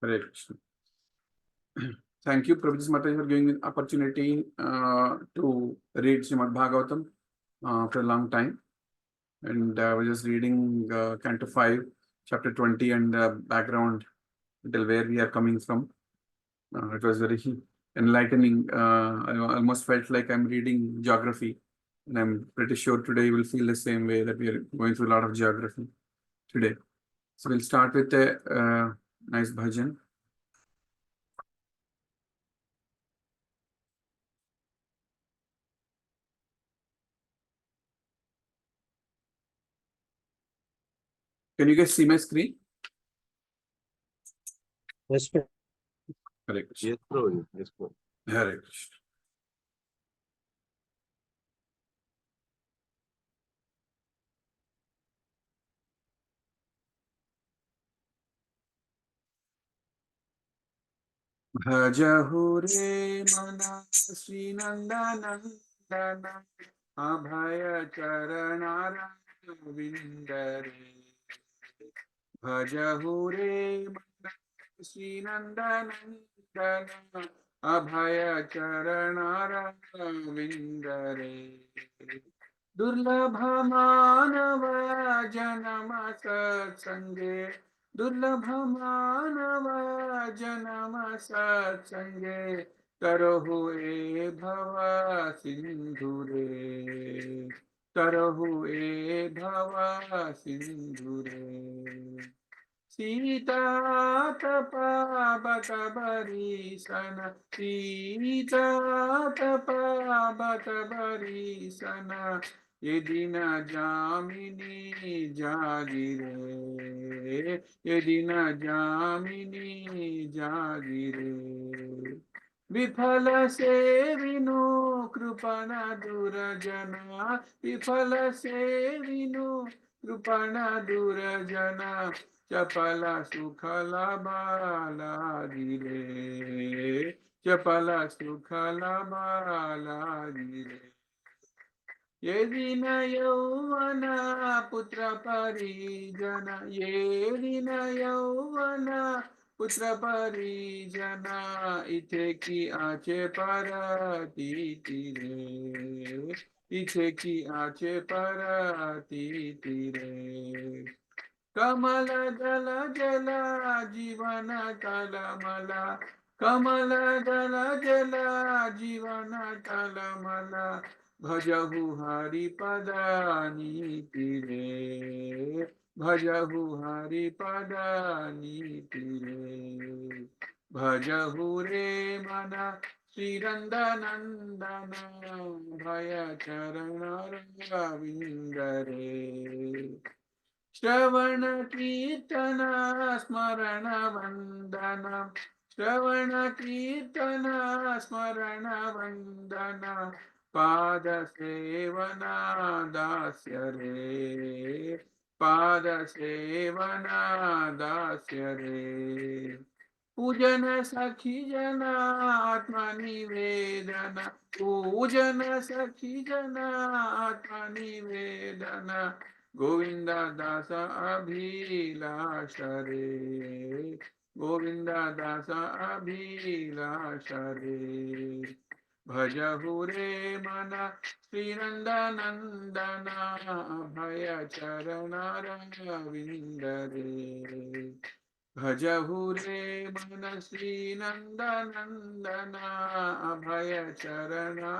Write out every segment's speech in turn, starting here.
Hare Krishna. Thank you, Prabhuji Mataji, for giving me the opportunity to read Srimad Bhagavatam for a long time. And I was just reading Canto 5, chapter 20, and background until where we are coming from. It was very enlightening. I almost felt like I'm reading geography. And I'm pretty sure today you will feel the same way, that we are going through a lot of geography today. So we'll start with a nice bhajan. Can you guys see my screen? Yes, sir. Hare Krishna. Yes, bro. Yes, bro. Hare Krishna. Bhajahu re mana Sri Nandanandana Abhaya Charanara Vindare. Bhajahu re mana Sri Nandanandana Abhaya Charanara Vindare. Durlabha manava janama satsange Durlabha manava janama satsange Tarahu e bhava sindhure Tarahu e bhava sindhure Sita tapa batabari sana Sita tapa batabari sana Yedina jamini jagire Yedina jamini jagire Viphala se vinu krupana durajana Viphala se vinu krupana durajana Chapala sukhala bala dire Chapala sukhala bala dire Yedina yauvana putra parijana Yedina yauvana putra parijana Ite ki aache parati tire Ite ki aache parati tire Kamala dala jala jivana kalamala Kamala dala jala jivana kalamala Bhajahu hari padani tire Bhajahu hari padani tire Bhajahu re mana Sri Nandanandana Bhaya charana ravindare Shravana Kirtana Smarana Vandana Shravana Kirtana Smarana Vandana Pada Sevana Dasya Re Pada Sevana Dasya Re Pujana Sakhi Jana Atma Nivedana Pujana Sakhi Jana Atma Nivedana Govinda Dasa Abhilasha Re Govinda Dasa Abhilasha Re Bhajahu re mana Sri Nandanandana Abhaya Charana Ravindare Bhajahu re mana Sri Nandanandana Abhaya Charana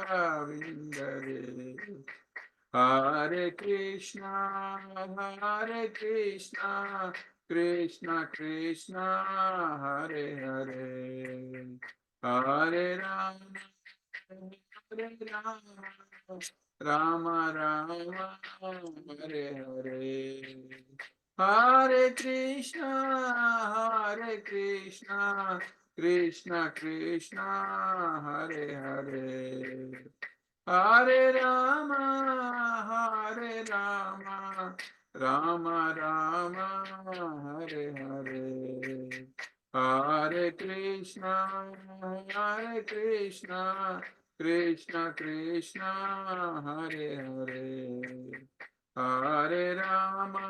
Ravindare Hare Krishna, Krishna Krishna, Hare Hare, Hare Rama, Hare Rama, Rama Rama, Hare Hare, Hare Krishna, Krishna Krishna, Hare Hare. Hare Rama, Rama Rama, Hare Hare. Hare Krishna, Krishna Krishna, Hare Hare. Hare Rama,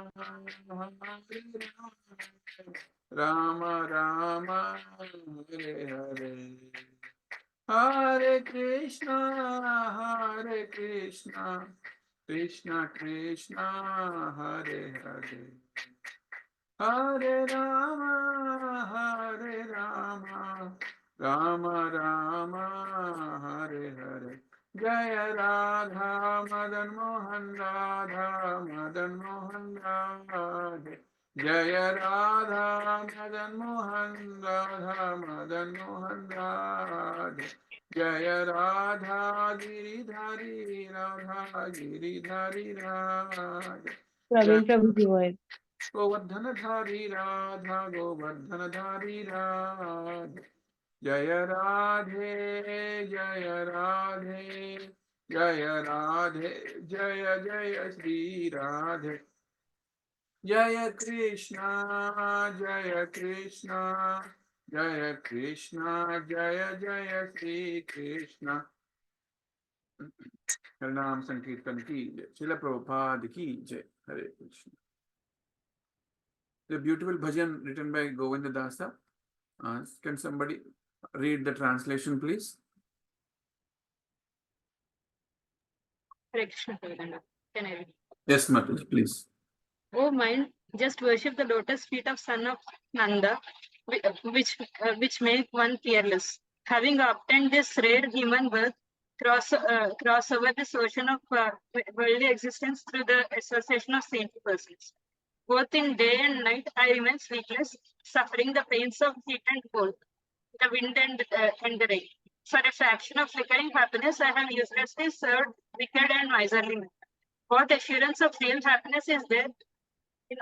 Rama Rama Hare Hare Hare Krishna Krishna Krishna Hare Hare Hare Rama Rama Rama Hare Hare Jaya Radha Madan Mohan Radhe Jaya Radha Madan Mohan Radhe Jaya Radha Giridhari Radhe Praveen Prabhuji voice. Govardhanadhari Radha Govardhanadhari Radhe Jaya Radhe Jaya Radhe Jaya Radhe Jaya Jaya Shri Radhe Jaya Krishna Jaya Krishna Jaya Krishna Jaya Jaya Shri Krishna Harinam Sankirtan ki jai Srila Prabhupada ki jai Hare Krishna. The beautiful bhajan written by Govinda Dasa. Can somebody read the translation, please? Hare Krishna, Lilananda. Can I read? Yes, Mataji, please. Oh mind, just worship the lotus feet of son of Nanda, which make one fearless. Having obtained this rare human birth, cross over this ocean of worldly existence through the association of saintly persons. Both in day and night, I remain sleepless, suffering the pains of heat and cold, the wind and the rain. For a fraction of flickering happiness, I have uselessly served wicked and miserly men. What assurance of real happiness is there in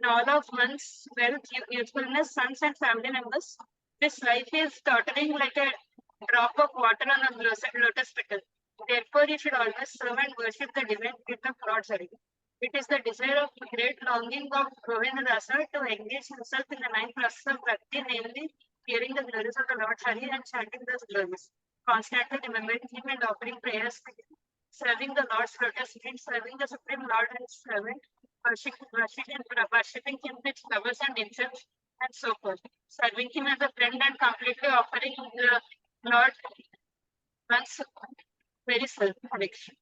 all of one's wealth, usefulness, sons and family members? This life is tottering like a drop of water on a lotus petal. Therefore, you should always serve and worship the divine gift of Lord's Hari. It is the desire of the great longing of Govinda Dasa to engage himself in the 9 process of Bhakti, namely hearing the glories of the Lord Hari and chanting those glories, constantly remembering him and offering prayers to him, serving the Lord's lotus feet, serving the Supreme Lord and servant, worshipping him with flowers and incense, and so forth. Serving him as a friend and completely offering the Lord one's very self. Hare Krishna.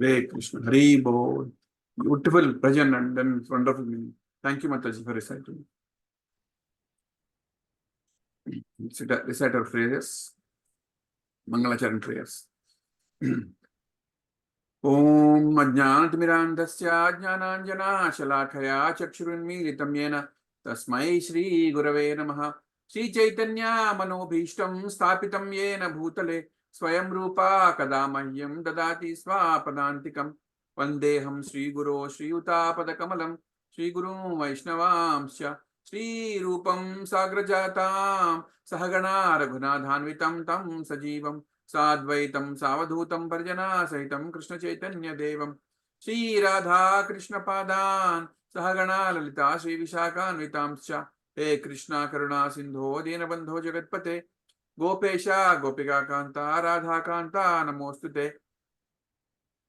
Hare Krishna. Hare Bol. Beautiful bhajan and then wonderful meaning. Thank you, Mataji, for reciting. Recite our phrases. Mangalacharan prayers. Om Ajnanatimirandasya Jnananjana Shalakaya Chakshurunmilitam Yena Tasmai Shri Gurave Namaha Shri Chaitanya Manobhishtam Sthapitam Yena Bhutale Swayam Rupa Kadamahyam Dadati Swapadantikam Vandeham Shri Guru Shri Utapadakamalam Shri Guru Vaishnavamsya Shri Rupam Sagrajatam Sahagana Raghunadhanvitam Tam Sajivam साद्वैतम सावधूतम परिजना सहितम Krishna Chaitanya देवम श्री राधा कृष्ण पादान सहगणा ललिता श्री विशाखान्वितांश्च हे कृष्णा करुणा सिंधो दीनबंधो जगत्पते गोपेशा गोपिका कांता राधा कांता नमोस्तुते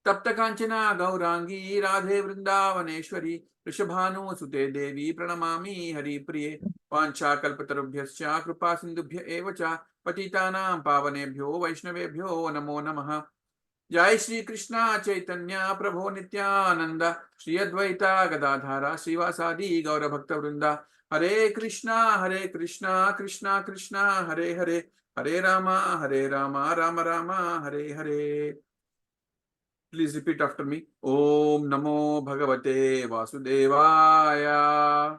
तप्त कांचना गौरांगी राधे वृंदावनेश्वरी वृषभानुसुते देवी प्रणमामि हरिप्रिये वाञ्छाकल्पतरुभ्यश्च कृपा सिन्धुभ्य एव च पतितानां पावनेभ्यो वैष्णवेभ्यो नमो नमः। जय श्री कृष्णा चैतन्य प्रभो नित्यानंद श्री अद्वैता गदाधारा श्रीवासादि गौरभक्तवृंद हरे Krishna Krishna Krishna Hare Hare Hare Rama Ram Ram Hare Hare. Please repeat after me. Om Namo Bhagavate Vasudevaya.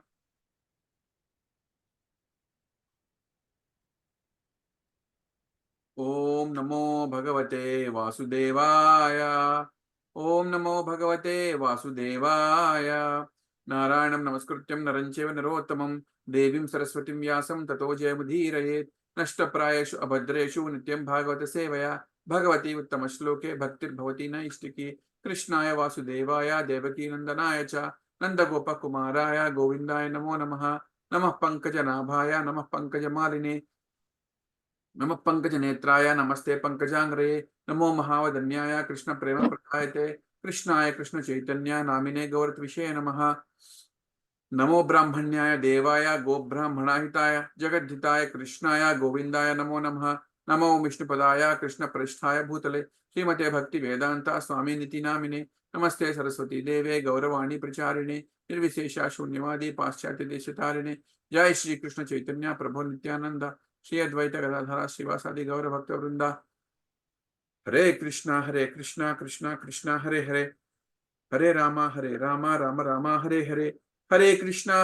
Om Namo Bhagavate Vasudevaya. Om Namo Bhagavate Vasudevaya. Narayanam Namaskrutyam Narancheva Narottamam Devim Saraswatim Vyasam Tato Jayamudhirayet Nashtaprayashu Abhadreshu Nityam Bhagavata Sevaya Bhagavati Uttama Bhaktir Bhavati Naishtiki Krishnaya Vasudevaya Devaki Nandanaya Cha Nanda Gopa Kumaraya Govindaya Namo Namaha Namah Pankajanabhaya Namah Pankajamarine नमः पंकज नेत्राय नमस्ते पंकजांग्रे नमो महावदन्याय कृष्ण प्रेम प्रदायते कृष्णाय कृष्ण चैतन्य नामिने गौरत्विषे नमः। नमो ब्राह्मण्याय देवाय गोब्राह्मणाहिताय जगद्धिताय कृष्णाय गोविंदाय नमो नमः। नमो विष्णुपदाय कृष्णप्रेष्ठाय भूतले श्रीमते भक्ति वेदांता स्वामी निति नामिने। नमस्ते सरस्वती देवे गौरवाणी प्रचारिणे निर्विशेषा शून्यवादी पाश्चात्य देशतारिणे। जय श्री कृष्ण चैतन्य प्रभु नित्यानंद श्री अद्वैत गदाधर श्रीवासादि गौर भक्त वृंदा। हरे कृष्णा कृष्णा कृष्णा हरे हरे, हरे राम राम राम हरे हरे, हरे कृष्णा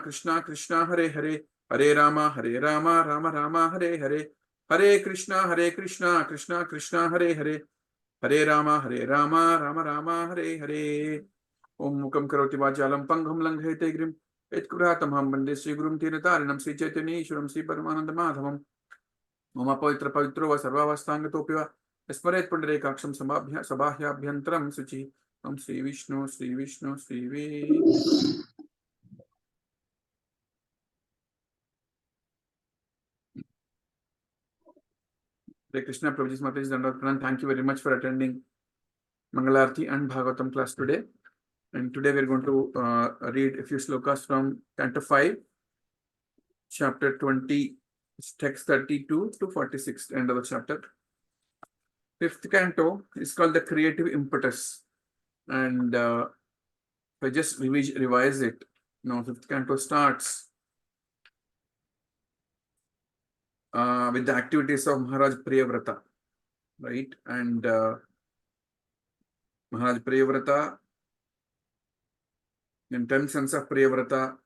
कृष्णा कृष्णा हरे हरे, हरे राम राम राम हरे हरे, हरे कृष्णा कृष्णा कृष्णा हरे हरे, हरे राम राम राम हरे हरे। ओम मुखं करोति वाचालं पंगुं लंघयते गिरिं यत्कृपातमहं वन्दे श्रीगुरुं तीर्थारिणं श्रीचैतन्येश्वरं श्रीपरमानन्दमाधवं। मम पवित्र पवित्रो वा सर्वावस्थांगतोऽपि वा स्मरेत् पुण्डरीकाक्षं सबाह्याभ्यन्तरं शुचि। ओम Shri Vishnu Shri Vishnu Shri Hare Krishna. Prabhuji Mataji Dandavat. Thank you very much for attending Mangalarti and Bhagavatam class today. And today we are going to read a few slokas from Canto 5, chapter 20, text 32 to 46, end of the chapter. Fifth canto is called the creative impetus. And if I just revise it, fifth canto starts with the activities of Maharaj Priyavrata, right? And Maharaj Priyavrata, in 10 sons of Priyavrata,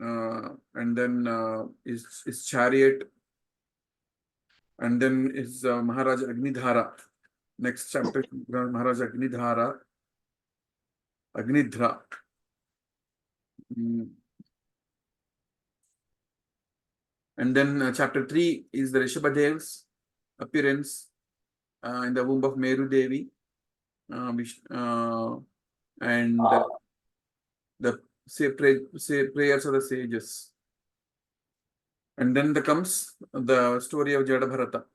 and then his chariot, and then is Maharaj Agnidhara. Next chapter, Maharaj Agnidhara, Agnidhra. And then chapter 3 is the Rishabhadev's appearance in the womb of Meru Devi, and the prayers of the sages. And then comes the story of Jada Bharata,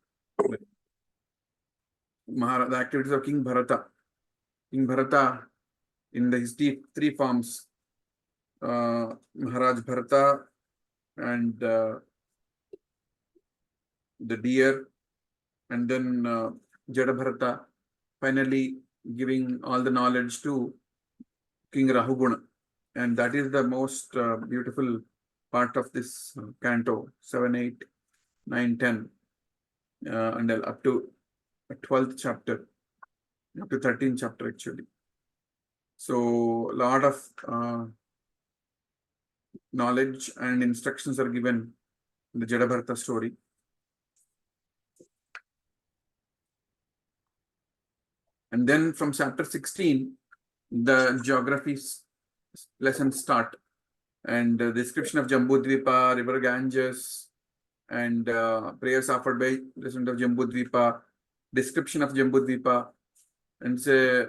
the activities of King Bharata. King Bharata in his three forms, Maharaj Bharata and the deer, and then Jada Bharata finally giving all the knowledge to King Rahuguna. And that is the most beautiful part of this canto, 7, 8, 9, 10, and up to 12th chapter, up to 13th chapter actually. So a lot of knowledge and instructions are given in the Jada Bharata story. And then from chapter 16, the geography lessons start, and the description of Jambudvipa, river Ganges, and prayers offered by resident of Jambudvipa, description of Jambudvipa, and say,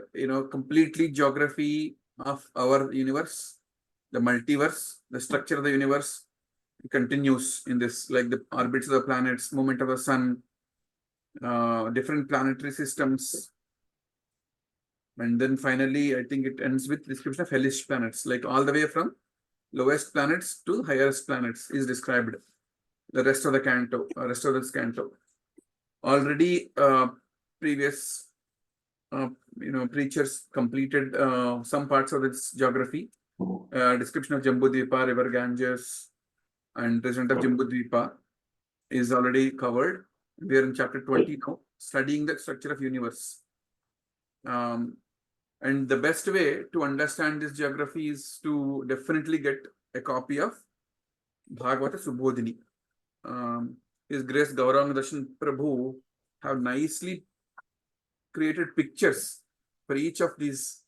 completely geography of our universe, the multiverse, the structure of the universe continues in this, like the orbits of the planets, movement of the sun, different planetary systems. And then finally, I think it ends with description of hellish planets, like all the way from lowest planets to highest planets is described. The rest of the canto, rest of this canto. Already previous preachers completed some parts of its geography. Description of Jambudvipa, river Ganges, and resident of Jambudvipa is already covered. We are in chapter 20 now, studying the structure of universe. And the best way to understand this geography is to definitely get a copy of Bhagavata Subodhini. His Grace Gauranga Darshan Prabhu have nicely created pictures for each of these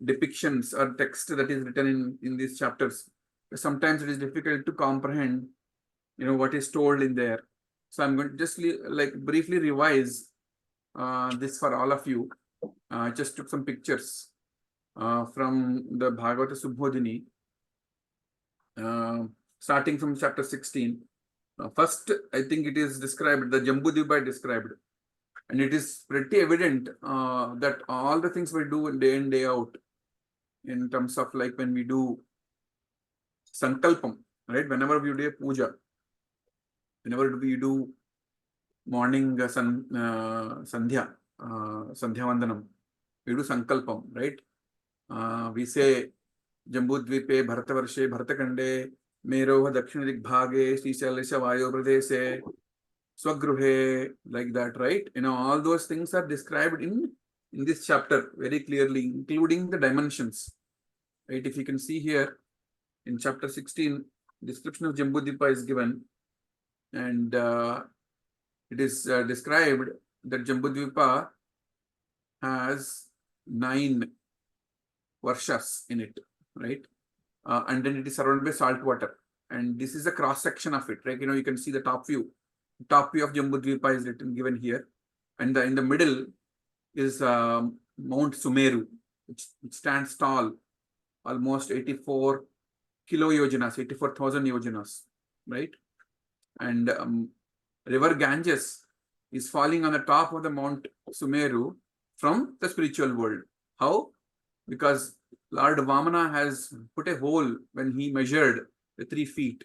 depictions or text that is written in these chapters. Sometimes it is difficult to comprehend, what is told in there. So I'm going to just briefly revise this for all of you. I just took some pictures from the Bhagavata Subodhini, starting from chapter 16. First, I think it is described, the Jambudvipa described. And it is pretty evident that all the things we do day in, day out, in terms of like when we do sankalpam, right? Whenever we do a puja, whenever we do morning sandhya vandanam, we do sankalpam, right? We say Jambudvipe, Bharatavarshe, Bharatakande, Meroha, Dakshinadigbhage, Srishalasha, Vayo Pradeshe, Swagruhe, like that, right? All those things are described in this chapter very clearly, including the dimensions, right? If you can see here in chapter 16, description of Jambudvipa is given, and it is described that Jambudvipa has 9 varshas in it, right? And then it is surrounded by salt water. And this is a cross section of it, right? You can see the top view. Top view of Jambudvipa is given here. And in the middle is Mount Sumeru, which stands tall, almost 84 kiloyojanas, 84,000 yojanas, right? And river Ganges is falling on the top of the Mount Sumeru from the spiritual world. How? Because Lord Vamana has put a hole when he measured the 3 feet,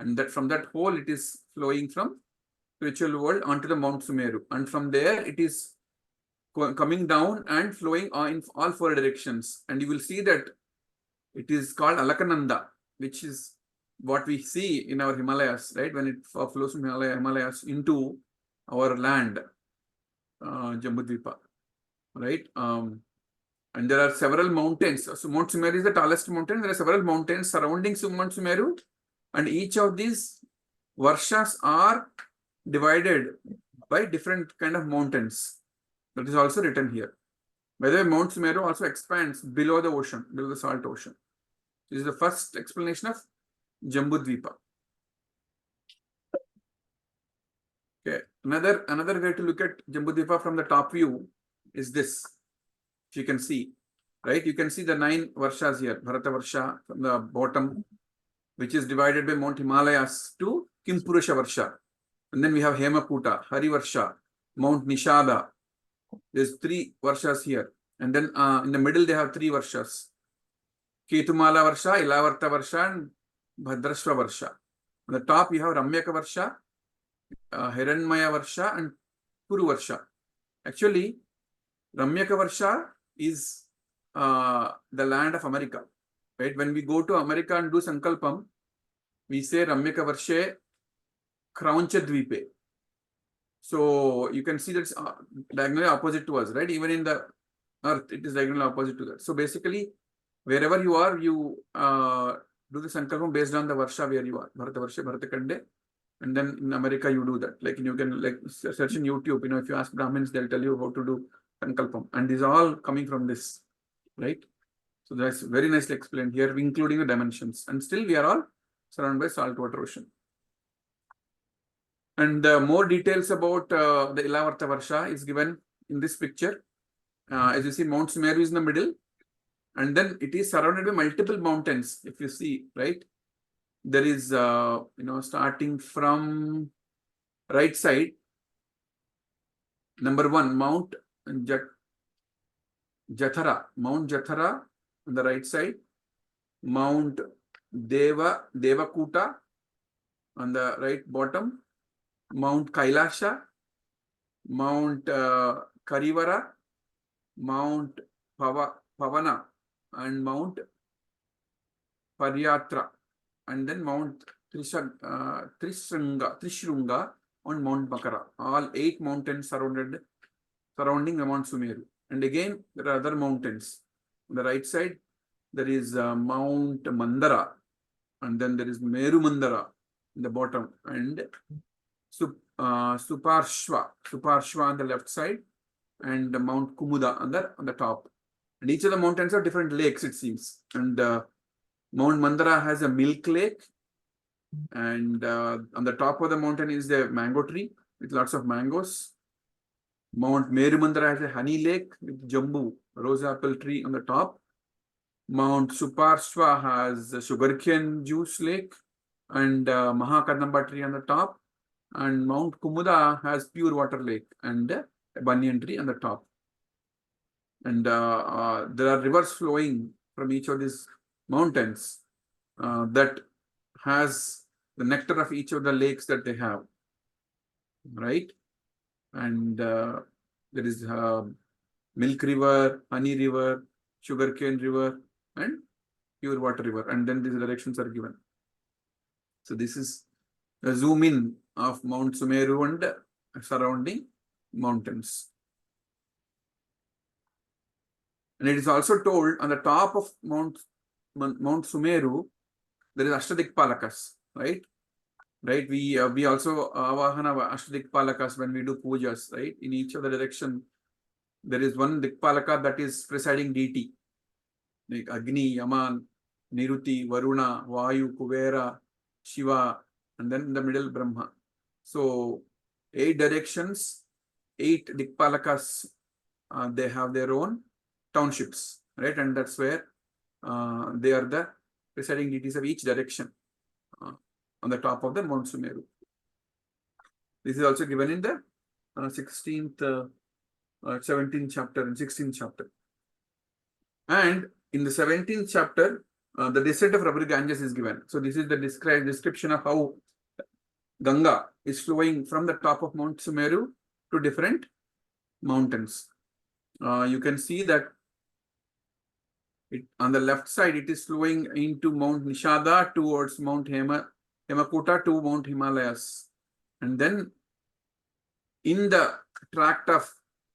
and that from that hole it is flowing from spiritual world onto the Mount Sumeru, and from there it is coming down and flowing in all 4 directions. And you will see that it is called Alakananda, which is what we see in our Himalayas, right? When it flows from Himalayas into our land, Jambudvipa, right? And there are several mountains. So Mount Sumeru is the tallest mountain. There are several mountains surrounding Mount Sumeru, and each of these varshas are divided by different kind of mountains. That is also written here. By the way, Mount Sumeru also expands below the ocean, below the salt ocean. This is the first explanation of Jambudvipa. Okay, another way to look at Jambudvipa from the top view is this. You can see, right? You can see the 9 varshas here. Bharata Varsha from the bottom, which is divided by Mount Himalayas to Kimpurusha Varsha. And then we have Hemakuta, Hari Varsha, Mount Nishada. There's 3 varshas here. And then in the middle, they have 3 varshas. Ketumala Varsha, Ilavarta Varsha, and Bhadrashva Varsha. On the top, you have Ramyaka Varsha, Hiranmaya Varsha, and Kuru Varsha. Actually, Ramyaka Varsha is the land of America, right? When we go to America and do Sankalpam, we say Ramyaka Varshe Krauncha Dvipe. So you can see that's diagonally opposite to us, right? Even in the earth, it is diagonally opposite to that. So basically, wherever you are, you do the Sankalpam based on the Varsha where you are. Bharata Varsha, Bharata Kande. And then in America, you do that. Like you can search in YouTube, if you ask Brahmins, they'll tell you how to do Sankalpam. And these are all coming from this, right? So that's very nicely explained here, including the dimensions. And still we are all surrounded by saltwater ocean. And more details about the Ilavarta Varsha is given in this picture. As you see, Mount Sumeru is in the middle. And then it is surrounded by multiple mountains, if you see, right? There is, starting from right side, number 1, Mount Jathara, Mount Jathara on the right side, Mount Devakuta on the right bottom, Mount Kailasha, Mount Karivara, Mount Pavana, and Mount Paryatra, and then Mount Trishrunga on Mount Makara. All 8 mountains surrounding the Mount Sumeru. And again, there are other mountains. On the right side, there is Mount Mandara, and then there is Meru Mandara in the bottom, and Suparshva on the left side, and Mount Kumuda on the top. And each of the mountains have different lakes, it seems. And Mount Mandara has a milk lake, and on the top of the mountain is the mango tree with lots of mangoes. Mount Meru Mandara has a honey lake with jambu, rose apple tree on the top. Mount Suparshva has a sugarcane juice lake and Mahakadamba tree on the top. And Mount Kumuda has pure water lake and a banyan tree on the top. And there are rivers flowing from each of these mountains that has the nectar of each of the lakes that they have, right? And there is milk river, honey river, sugarcane river, and pure water river. And then these directions are given. So this is a zoom in of Mount Sumeru and surrounding mountains. And it is also told on the top of Mount Sumeru, there is Ashtadikpalakas, right? Right. We also avahana Ashtadikpalakas when we do pujas, right? In each of the direction, there is one Dikpalaka that is presiding deity, like Agni, Yaman, Niruti, Varuna, Vayu, Kuvera, Shiva, and then in the middle Brahma. So 8 directions, 8 Dikpalakas, they have their own townships, right? And that's where they are the presiding deities of each direction on the top of the Mount Sumeru. This is also given in the 16th, 17th chapter and 16th chapter. And in the 17th chapter, the descent of River Ganges is given. So this is the description of how Ganga is flowing from the top of Mount Sumeru to different mountains. You can see that on the left side, it is flowing into Mount Nishada towards Mount Hemakuta to Mount Himalayas. And then in the tract of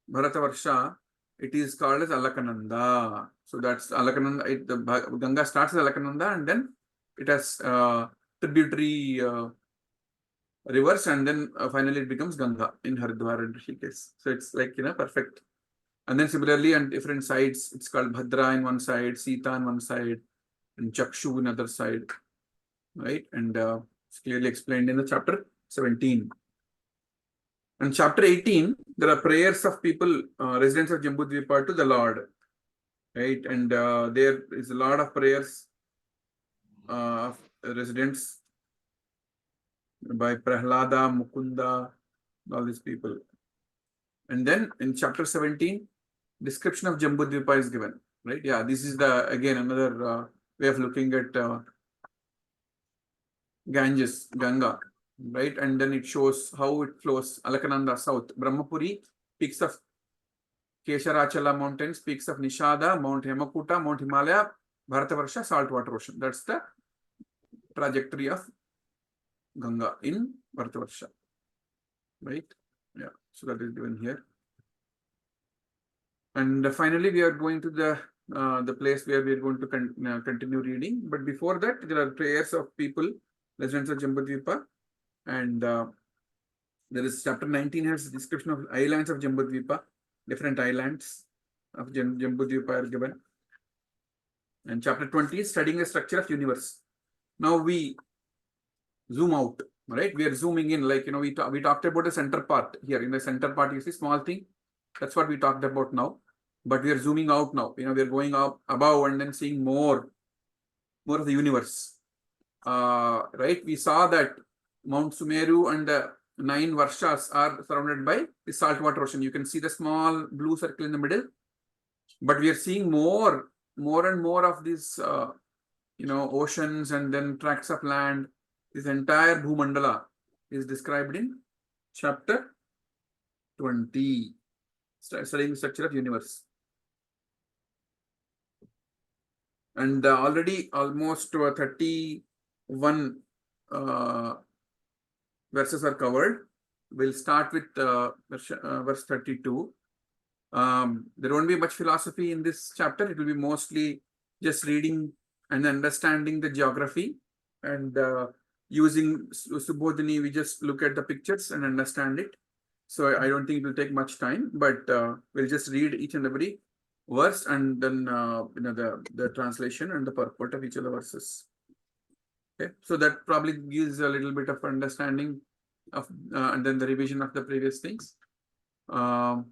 Bharatavarsha, it is called as Alakananda. So that's Alakananda. The Ganga starts as Alakananda and then it has tributary rivers, and then finally it becomes Ganga in Haridwar and Rishikesh. So it's like, perfect. And then similarly on different sides, it's called Bhadra in one side, Sita on one side, and Chakshu in other side, right? And it's clearly explained in the chapter 17. And chapter 18, there are prayers of people, residents of Jambudvipa to the Lord, right? And there is a lot of prayers of residents by Prahlada, Mukunda, all these people. And then in chapter 17, description of Jambudvipa is given, right? Yeah, this is again another way of looking at Ganges, Ganga, right? And then it shows how it flows. Alakananda south, Brahmapuri, peaks of Kesharachala mountains, peaks of Nishada, Mount Hemakuta, Mount Himalaya, Bharatavarsha, saltwater ocean. That's the trajectory of Ganga in Bharatavarsha, right? Yeah, so that is given here. And finally, we are going to the place where we are going to continue reading. But before that, there are prayers of people, residents of Jambudvipa. And there is chapter 19 has a description of islands of Jambudvipa, different islands of Jambudvipa are given. And chapter 20 is studying the structure of universe. Now we zoom out, right? We are zooming in, like, we talked about the center part here. In the center part, you see small thing. That's what we talked about now. But we are zooming out now. We are going up above and then seeing more of the universe. Right? We saw that Mount Sumeru and the 9 Varshas are surrounded by the saltwater ocean. You can see the small blue circle in the middle. But we are seeing more and more of these, oceans and then tracts of land. This entire Bhumandala is described in chapter 20, studying the structure of universe. And already almost 31 verses are covered. We'll start with verse 32. There won't be much philosophy in this chapter. It will be mostly just reading and understanding the geography, and using Subodhini, we just look at the pictures and understand it. So I don't think it will take much time, but we'll just read each and every verse and then the translation and the purport of each of the verses. Okay, so that probably gives a little bit of understanding of and then the revision of the previous things. And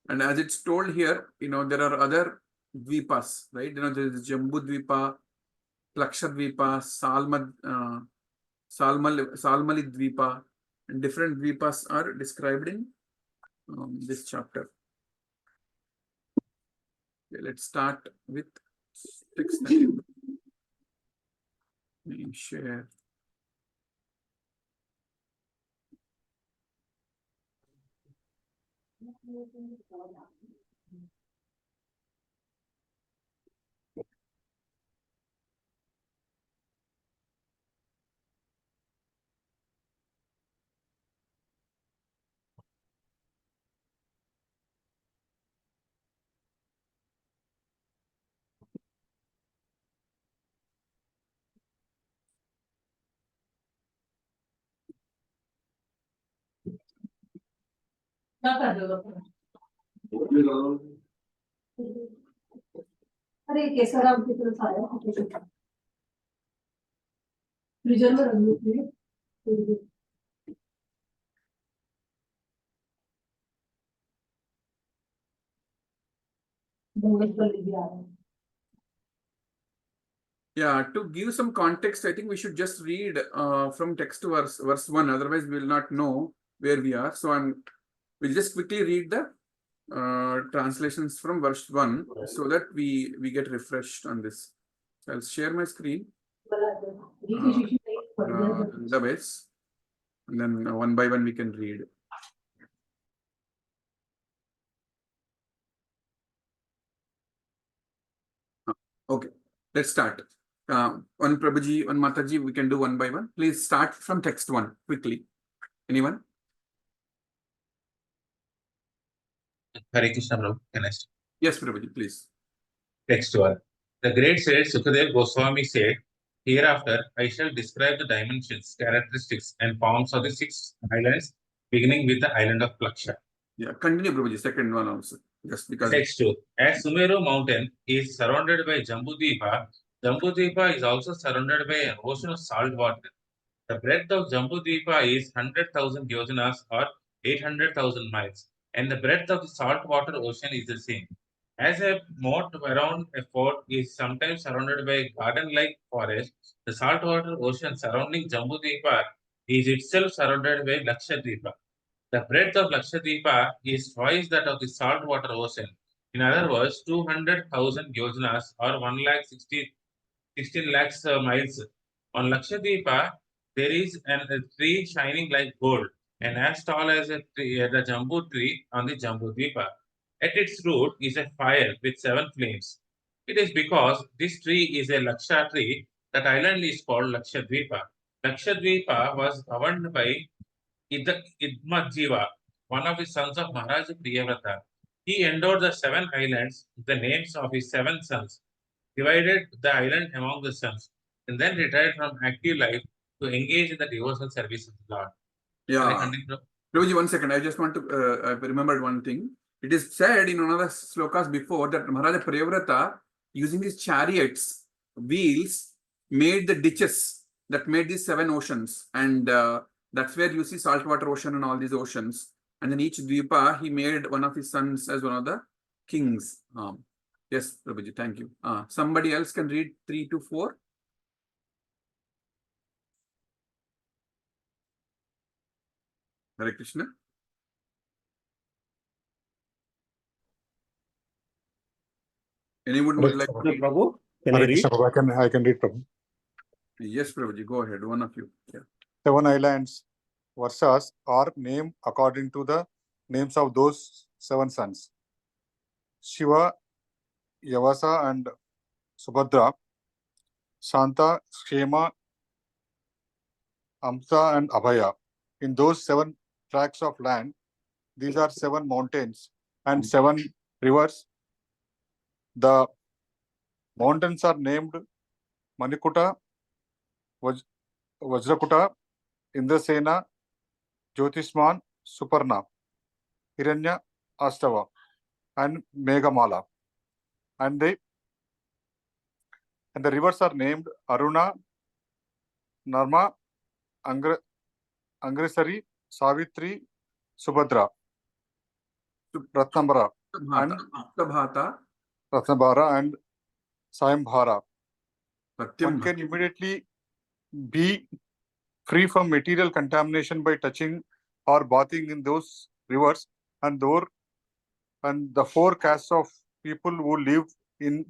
as it's told here, there are other dvipas, right? There is Jambudvipa, Lakshadvipa, Salmali Dvipa, and different dvipas are described in this chapter. Okay, let's start with 6:30. Let me share. अरे केसरराव की तरफ आया freezer में रख लो Yeah, to give some context, I think we should just read from text to verse 1. Otherwise, we will not know where we are. So we'll just quickly read the translations from verse 1 so that we get refreshed on this. So I'll share my screen. The ways, and then one by one we can read. Okay, let's start. One Prabhuji, one Mataji, we can do one by one. Please start from text 1 quickly. Anyone? Hare Krishna, Prabhu. Can I start? Yes, Prabhuji, please. Text 1. The great sage Sukadev Goswami said, "Hereafter I shall describe the dimensions, characteristics, and forms of the 6 islands, beginning with the island of Laksha." Yeah, continue, Prabhuji. Second one also. Just because. Text 2. As Sumeru mountain is surrounded by Jambudvipa, Jambudvipa is also surrounded by an ocean of salt water. The breadth of Jambudvipa is 100,000 yojanas or 800,000 miles, and the breadth of the saltwater ocean is the same. As a moat around a fort is sometimes surrounded by a garden-like forest, the saltwater ocean surrounding Jambudvipa is itself surrounded by Lakshadvipa. The breadth of Lakshadvipa is twice that of the saltwater ocean. In other words, 200,000 yojanas or 16 lakhs miles. On Lakshadvipa, there is a tree shining like gold and as tall as the Jambu tree on the Jambudvipa. At its root is a fire with 7 flames. It is because this tree is a Laksha tree that island is called Lakshadvipa. Lakshadvipa was governed by Idmajiva, one of his sons of Maharaja Priyavrata. He endowed the 7 islands with the names of his 7 sons, divided the island among the sons, and then retired from active life to engage in the devotional service of the Lord. Yeah. Prabhuji, 1 second. I just want to, I remembered one thing. It is said in one of the slokas before that Maharaja Priyavrata, using his chariots, wheels, made the ditches that made these 7 oceans. And that's where you see saltwater ocean and all these oceans. And then each Dvipa, he made one of his sons as one of the kings. Yes, Prabhuji, thank you. Somebody else can read 3 to 4. Hare Krishna. Anyone would like to read? Prabhu, can I read? Krishna, Prabhu, I can read, Prabhu. Yes, Prabhuji, go ahead. One of you. Yeah. 7 islands, Varshas, are named according to the names of those 7 sons. Shiva, Yavasa, and Subhadra, Shanta, Kshema, Amsa, and Abhaya. In those 7 tracts of land, these are 7 mountains and 7 rivers. The mountains are named Manikuta, Vajrakuta, Indrasena, Jyotisman, Suparna, Hiranya, Astava, and Meghamala. And the rivers are named Aruna, Narma, Angresari, Savitri, Subhadra, Ratnambara, and Ratnabhara and Sayambhara. One can immediately be free from material contamination by touching or bathing in those rivers, and the 4 castes of people who live in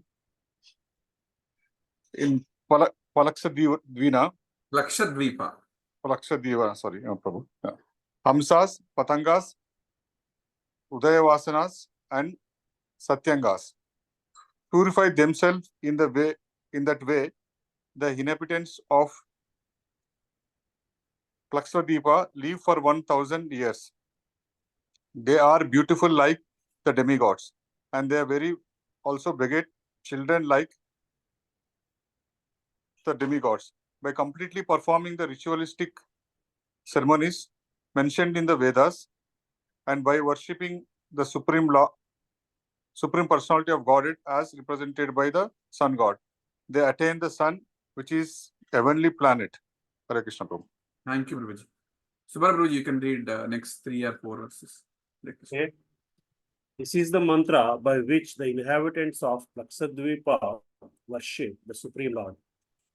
in Palakshadvina, Lakshadvipa. Palakshadvipa, sorry, no problem. Yeah. Hamsas, Patangas, Udayavasanas, and Satyangas purify themselves in that way. The inhabitants of Palakshadvipa live for 1,000 years. They are beautiful like the demigods, and they are very also beget children like the demigods by completely performing the ritualistic ceremonies mentioned in the Vedas and by worshipping the supreme personality of Godhead as represented by the sun god. They attain the sun, which is heavenly planet. Hare Krishna Prabhu. Thank you, Prabhuji. Subhara Prabhuji, you can read next 3 or 4 verses. Hare Krishna. Okay. This is the mantra by which the inhabitants of Lakshadvipa worship the Supreme Lord.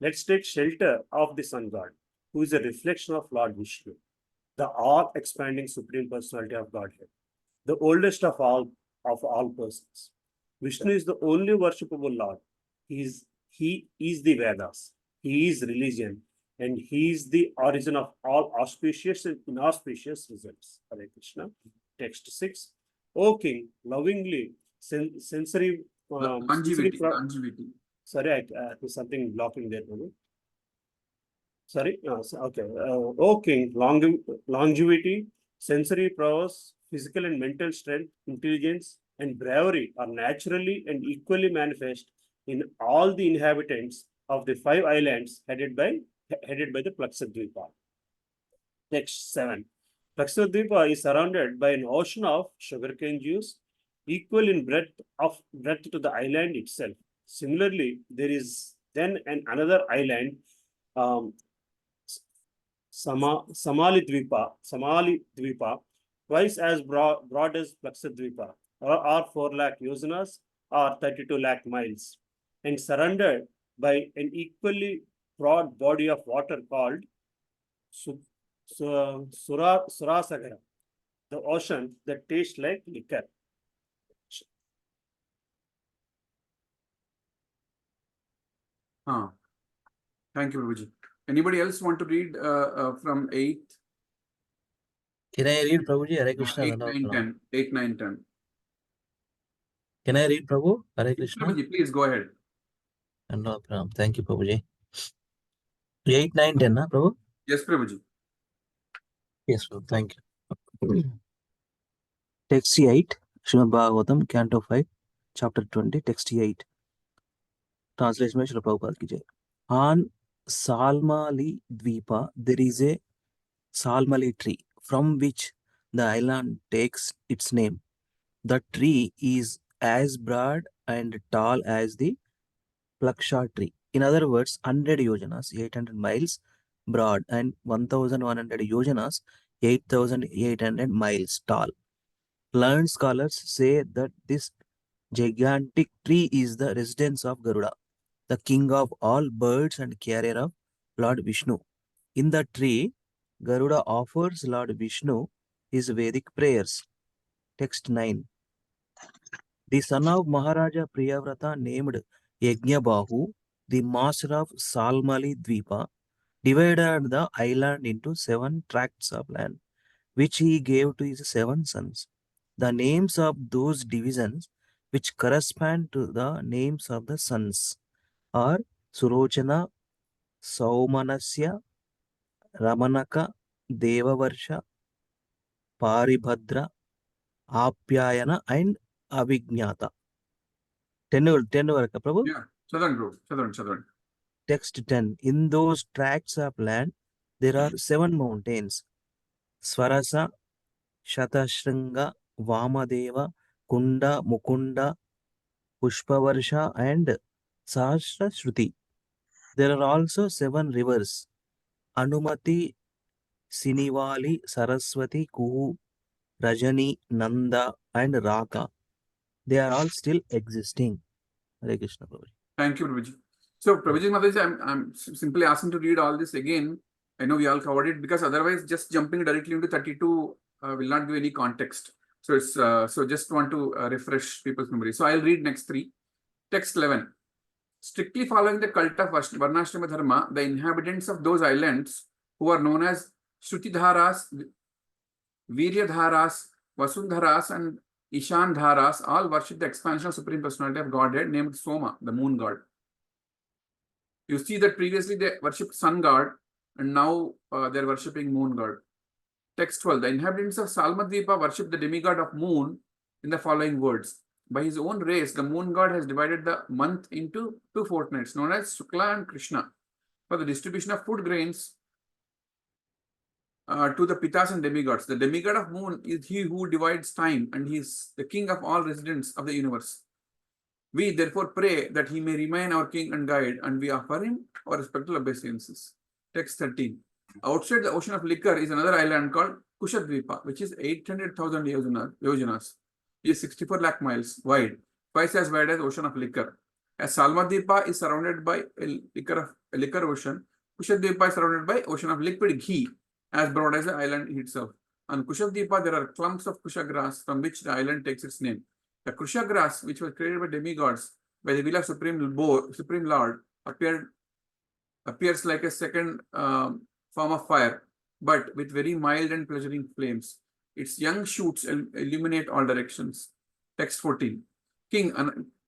Let's take shelter of the Sun God, who is a reflection of Lord Vishnu, the all-expanding Supreme Personality of Godhead, the oldest of all persons. Vishnu is the only worshipable Lord. He is the Vedas. He is religion, and he is the origin of all auspicious and inauspicious results. Hare Krishna. Text 6. O King, lovingly sensory. Longevity. Longevity. Sorry, there's something blocking there. Sorry. Okay. O King, longevity, sensory prowess, physical and mental strength, intelligence, and bravery are naturally and equally manifest in all the inhabitants of the 5 islands headed by the Lakshadvipa. Text 7. Lakshadvipa is surrounded by an ocean of sugarcane juice, equal in breadth to the island itself. Similarly, there is then another island, Somali Dvipa, twice as broad as Lakshadvipa, or 4 lakh yojanas, or 32 lakh miles, and surrounded by an equally broad body of water called Surasagara, the ocean that tastes like liquor. Thank you, Prabhuji. Anybody else want to read from 8? Can I read Prabhuji? Hare Krishna. 8, 9, 10. 8, 9, 10. Can I read Prabhu? Hare Krishna. Prabhuji, please go ahead. No problem. Thank you, Prabhuji. 8, 9, 10, na, Prabhu? Yes, Prabhuji. Yes, Prabhu. Thank you. Text 8, Srimad Bhagavatam, Canto 5, Chapter 20, Text 8. Translation by Srila Prabhupada ki jai. On Salmali Dvipa, there is a Salmali tree from which the island takes its name. The tree is as broad and tall as the Plaksha tree. In other words, 100 yojanas, 800 miles broad, and 1100 yojanas, 8800 miles tall. Learned scholars say that this gigantic tree is the residence of Garuda, the king of all birds and carrier of Lord Vishnu. In the tree, Garuda offers Lord Vishnu his Vedic prayers. Text 9. The son of Maharaja Priyavrata named Yajnabahu, the master of Salmali Dvipa, divided the island into 7 tracts of land, which he gave to his 7 sons. The names of those divisions, which correspond to the names of the sons, are Surochana, Saumanasya, Ramanaka, Devavarsha, Paribhadra, Apyayana, and Abhignata. 10 varaka, Prabhu? Yeah, Southern. Text 10. In those tracts of land, there are 7 mountains: Swarasa, Shatashringa, Vamadeva, Kunda, Mukunda, Pushpavarsha, and Sahasra Shruti. There are also 7 rivers: Anumati, Sinivali, Saraswati, Kuhu, Rajani, Nanda, and Raka. They are all still existing. Hare Krishna, Prabhuji. Thank you, Prabhuji. So, Prabhuji Mataji, I'm simply asking to read all this again. I know we all covered it, because otherwise just jumping directly into 32 will not give any context. So it's so just want to refresh people's memory. So I'll read next 3. Text 11. Strictly following the cult of Varnashrama Dharma, the inhabitants of those islands, who are known as Shrutidharas, Viryadharas, Vasundharas, and Ishandharas, all worship the expansion of Supreme Personality of Godhead named Soma, the moon god. You see that previously they worshipped sun god, and now they are worshipping moon god. Text 12. The inhabitants of Salmadvipa worship the demigod of moon in the following words. By his own race, the moon god has divided the month into 2 fortnights, known as Shukla and Krishna, for the distribution of food grains to the Pitas and demigods. The demigod of moon is he who divides time, and he is the king of all residents of the universe. We therefore pray that he may remain our king and guide, and we offer him our respectful obeisances. Text 13. Outside the ocean of liquor is another island called Kushadvipa, which is 800,000 yojanas. It is 64 lakh miles wide, twice as wide as ocean of liquor. As Salmadvipa is surrounded by a liquor ocean, Kushadvipa is surrounded by ocean of liquid ghee, as broad as the island itself. On Kushadvipa, there are clumps of kusha grass from which the island takes its name. The kusha grass, which was created by demigods by the will of Supreme Lord, appears like a second form of fire, but with very mild and pleasuring flames. Its young shoots illuminate all directions. Text 14.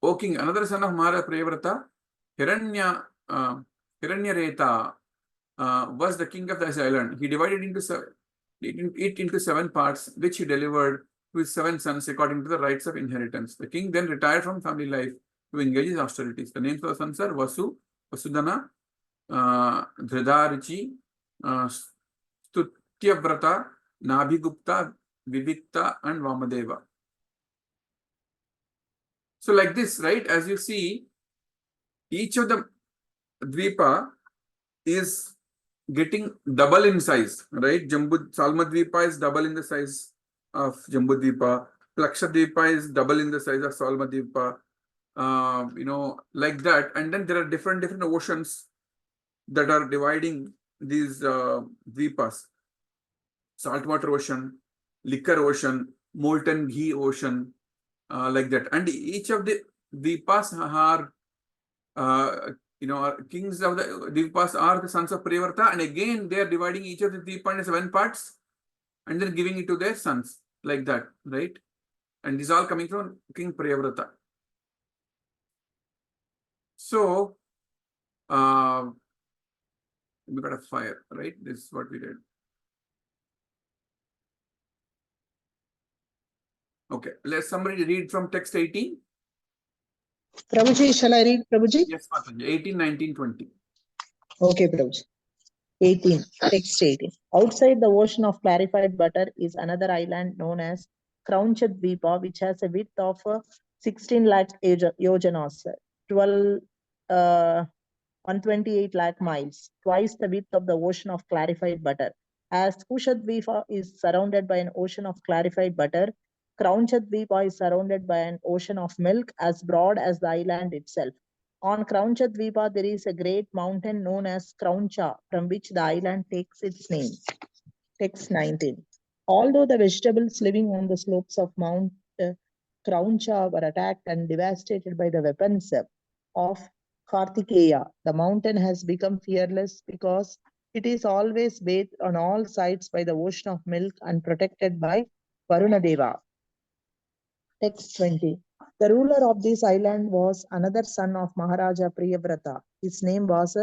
O king, another son of Mara Priyavrata, Hiranyareta, was the king of this island. He divided it into 7 parts, which he delivered to his 7 sons according to the rights of inheritance. The king then retired from family life to engage his austerities. The names of the sons are Vasu, Vasudhana, Dhridharichi, Stutyavrata, Nabhigupta, Vivikta, and Vamadeva. So like this, right, as you see, each of the Dvipa is getting double in size, right? Salmadvipa is double in the size of Jambudvipa. Lakshadvipa is double in the size of Salmadvipa. Like that. And then there are different oceans that are dividing these Dvipas. Saltwater ocean, liquor ocean, molten ghee ocean, like that. And each of the Dvipas are kings of the Dvipas are the sons of Priyavrata, and again they are dividing each of the Dvipa into 7 parts and then giving it to their sons, like that, right? And these all coming from King Priyavrata. So, we got a fire, right? This is what we did. Okay, let somebody read from text 18. Prabhuji, shall I read, Prabhuji? Yes, Mataji. 18, 19, 20. Okay, Prabhuji. 18, text 18. Outside the ocean of clarified butter is another island known as Kraunchadvipa, which has a width of 16 lakh yojanas, 128 lakh miles, twice the width of the ocean of clarified butter. As Kushadvipa is surrounded by an ocean of clarified butter, Kraunchadvipa is surrounded by an ocean of milk as broad as the island itself. On Kraunchadvipa, there is a great mountain known as Krauncha, from which the island takes its name. Text 19. Although the vegetables living on the slopes of Mount Krauncha were attacked and devastated by the weapons of Kartikeya, the mountain has become fearless because it is always bathed on all sides by the ocean of milk and protected by Varunadeva. Text 20. The ruler of this island was another son of Maharaja Priyavrata. His name was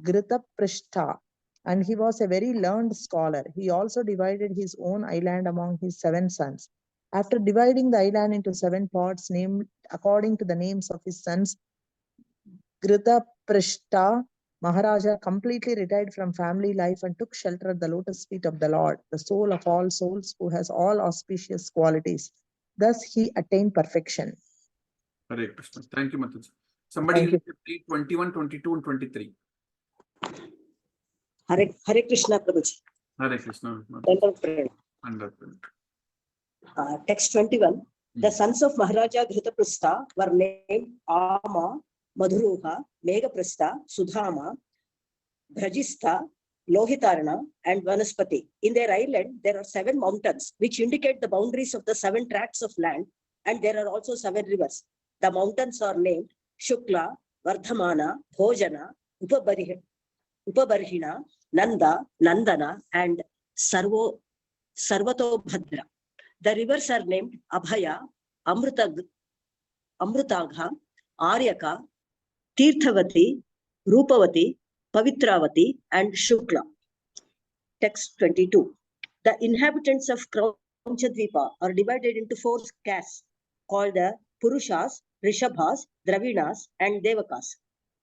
Gritaprishta, and he was a very learned scholar. He also divided his own island among his 7 sons. After dividing the island into 7 parts named according to the names of his sons, Gritaprishta Maharaja completely retired from family life and took shelter at the lotus feet of the Lord, the soul of all souls, who has all auspicious qualities. Thus he attained perfection. Hare Krishna. Thank you, Mataji. Somebody read 21, 22, and 23. Hare Krishna, Prabhuji. Hare Krishna. Wonderful. Text 21. The sons of Maharaja Ghritaprastha were named Ama, Madhuruha, Meghaprastha, Sudhama, Bhrajistha, Lohitarana, and Vanaspati. In their island, there are 7 mountains, which indicate the boundaries of the 7 tracts of land, and there are also 7 rivers. The mountains are named Shukla, Vardhamana, Bhojana, Upabarhina, Nanda, Nandana, and Sarvatobhadra. The rivers are named Abhaya, Amrutagha, Aryaka, Tirthavati, Rupavati, Pavitravati, and Shukla. Text 22. The inhabitants of Kraunchadvipa are divided into 4 castes called the Purushas, Rishabhas, Dravinas, and Devakas.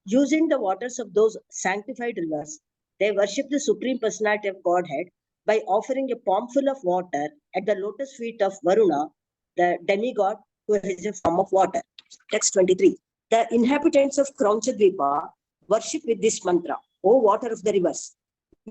Using the waters of those sanctified rivers, they worship the Supreme Personality of Godhead by offering a palmful of water at the lotus feet of Varuna, the demigod who has a form of water. Text 23. The inhabitants of Kraunchadvipa worship with this mantra, O water of the rivers.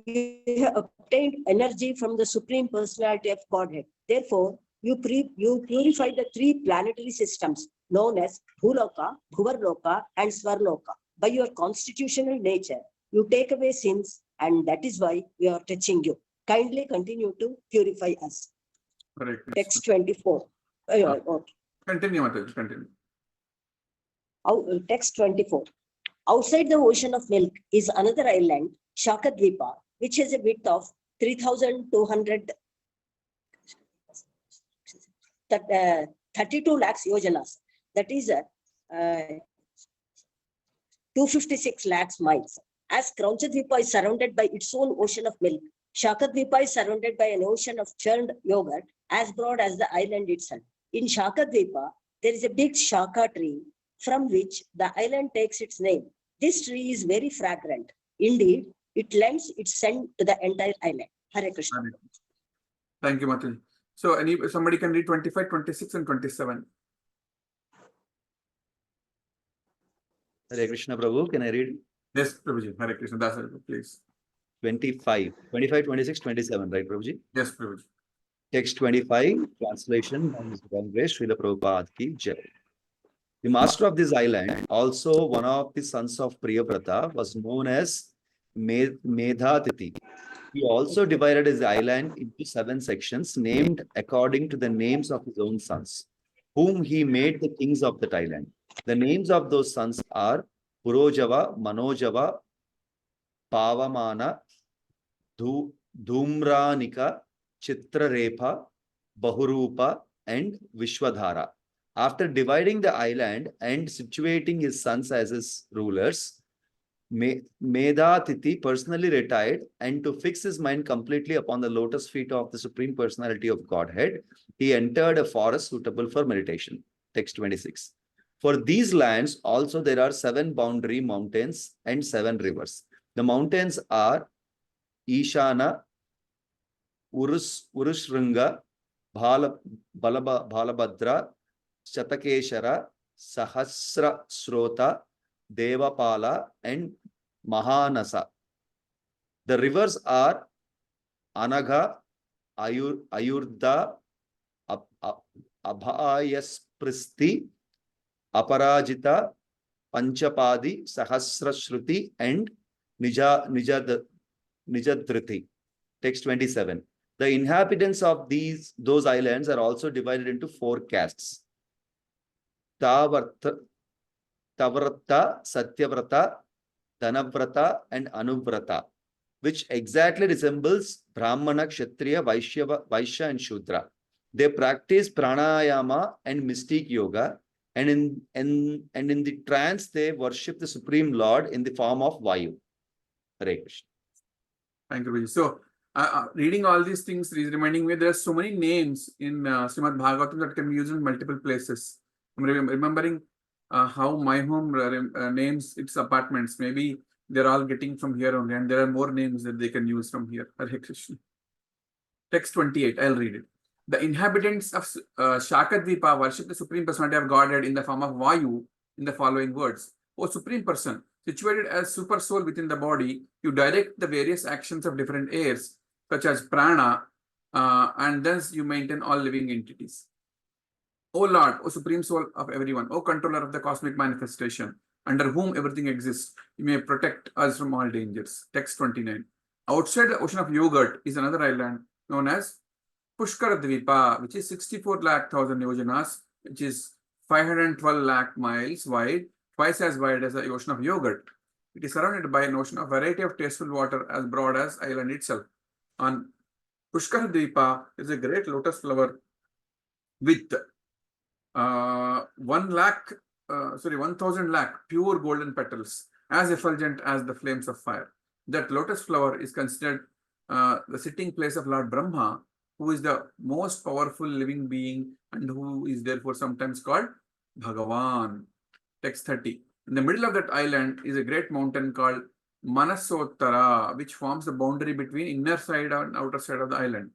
You have obtained energy from the Supreme Personality of Godhead. Therefore, you purify the 3 planetary systems known as Bhuloka, Bhuvarloka, and Svarloka. By your constitutional nature, you take away sins, and that is why we are touching you. Kindly continue to purify us. Correct. Text 24. Okay. Continue, Mataji, continue. Text 24. Outside the ocean of milk is another island, Shakadvipa, which has a width of 3,200 32 lakhs yojanas. That is 256 lakhs miles. As Kraunchadvipa is surrounded by its own ocean of milk, Shakadvipa is surrounded by an ocean of churned yogurt as broad as the island itself. In Shakadvipa, there is a big shaka tree from which the island takes its name. This tree is very fragrant. Indeed, it lends its scent to the entire island. Hare Krishna. Thank you, Mataji. So, somebody can read 25, 26, and 27. Hare Krishna Prabhu, can I read? Yes, Prabhuji. Hare Krishna. That's it, please. 25, 26, 27, right, Prabhuji? Yes, Prabhuji. Text 25, translation by His Grace Srila Prabhupada ki Jai. The master of this island, also one of the sons of Priyavrata, was known as Medhatiti. He also divided his island into 7 sections named according to the names of his own sons, whom he made the kings of that island. The names of those sons are Purojava, Manojava, Pavamana, Dhumranika, Chitrarepa, Bahurupa, and Vishwadhara. After dividing the island and situating his sons as his rulers, Medhatiti personally retired, and to fix his mind completely upon the lotus feet of the Supreme Personality of Godhead, he entered a forest suitable for meditation. Text 26. For these lands also there are 7 boundary mountains and 7 rivers. The mountains are Ishana, Urushrunga, Balabhadra, Shatakeshara, Sahasra Srota, Devapala, and Mahanasa. The rivers are Anagha, Ayurda, Abhayaspristi, Aparajita, Panchapadi, Sahasrashruti, and Nijadriti. Text 27. The inhabitants of those islands are also divided into 4 castes. Tavrata, Satyavrata, Dhanavrata, and Anuvrata, which exactly resembles Brahmana, Kshatriya, Vaishya, and Shudra. They practice pranayama and mystic yoga, and in the trance they worship the Supreme Lord in the form of Vayu. Hare Krishna. Thank you, Prabhuji. So, reading all these things is reminding me there are so many names in Srimad Bhagavatam that can be used in multiple places. I'm remembering how my home names its apartments. Maybe they're all getting from here only, and there are more names that they can use from here. Hare Krishna. Text 28, I'll read it. The inhabitants of Shakadvipa worship the Supreme Personality of Godhead in the form of Vayu in the following words. O Supreme Person, situated as super soul within the body, you direct the various actions of different airs, such as prana, and thus you maintain all living entities. O Lord, O Supreme Soul of everyone, O Controller of the cosmic manifestation, under whom everything exists, you may protect us from all dangers. Text 29. Outside the ocean of yogurt is another island known as Pushkaradvipa, which is 64 lakh thousand yojanas, which is 512 lakh miles wide, twice as wide as the ocean of yogurt. It is surrounded by an ocean of variety of tasteful water as broad as island itself. On Pushkar Dvipa is a great lotus flower with 1,000 lakh pure golden petals, as effulgent as the flames of fire. That lotus flower is considered the sitting place of Lord Brahma, who is the most powerful living being and who is therefore sometimes called Bhagavan. Text 30. In the middle of that island is a great mountain called Manasottara, which forms the boundary between inner side and outer side of the island.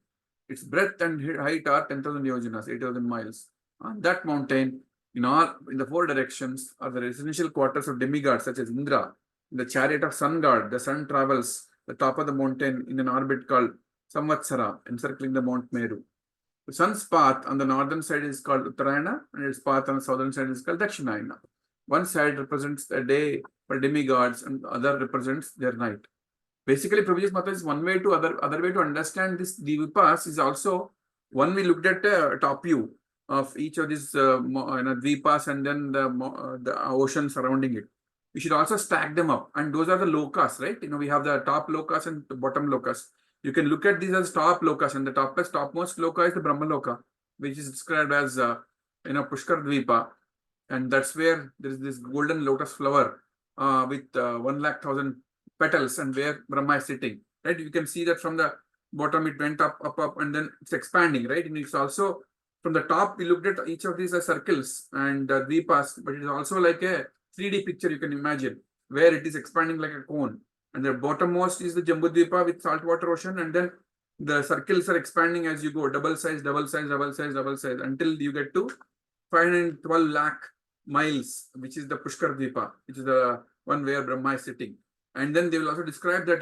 Its breadth and height are 10,000 yojanas, 8,000 miles. On that mountain, in the four directions, are the residential quarters of demigods such as Indra. In the chariot of sun god, the sun travels the top of the mountain in an orbit called Samvatsara, encircling the Mount Meru. The sun's path on the northern side is called Uttarayana, and its path on the southern side is called Dakshinayana. One side represents the day for demigods, and the other represents their night. Basically, Prabhuji's Mata is one way to other way to understand this Dvipas is also one we looked at top view of each of these Dvipas and then the ocean surrounding it. We should also stack them up, and those are the lokas, right? We have the top lokas and the bottom lokas. You can look at these as top lokas, and the topmost loka is the Brahma Loka, which is described as Pushkar Dvipa, and that's where there is this golden lotus flower with 1,00,000 petals, and where Brahma is sitting, right? You can see that from the bottom it went up, and then it's expanding, right? And it's also from the top, we looked at each of these as circles and dvipas, but it is also like a 3D picture you can imagine, where it is expanding like a cone. And the bottommost is the Jambudvipa with saltwater ocean, and then the circles are expanding as you go, double size, until you get to 512 lakh miles, which is the Pushkar Dvipa, which is the one where Brahma is sitting. And then they will also describe that,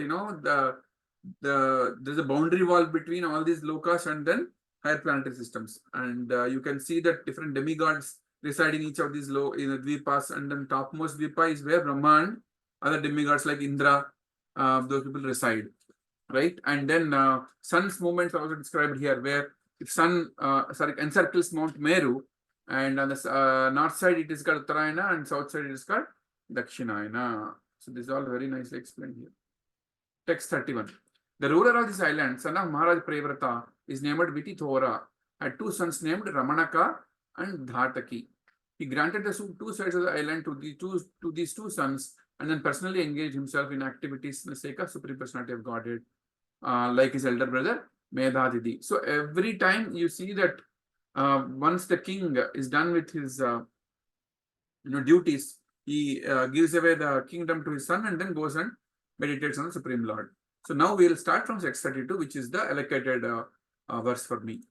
there's a boundary wall between all these lokas and then higher planetary systems. And you can see that different demigods reside in each of these dvipas, and then topmost dvipa is where Brahma and other demigods like Indra, those people reside, right? And then sun's movements are also described here, where if sun encircles Mount Meru, and on the north side it is called Uttarayana, and south side it is called Dakshinayana. So this is all very nicely explained here. Text 31. The ruler of this island, son of Maharaj Prevrata, is named Vitithora, had two sons named Ramanaka and Dhataki. He granted the two sides of the island to these two sons, and then personally engaged himself in activities for the sake of Supreme Personality of Godhead, like his elder brother Medhadidi. So every time you see that once the king is done with his duties, he gives away the kingdom to his son and then goes and meditates on the Supreme Lord. So now we will start from text 32, which is the allocated verse for me.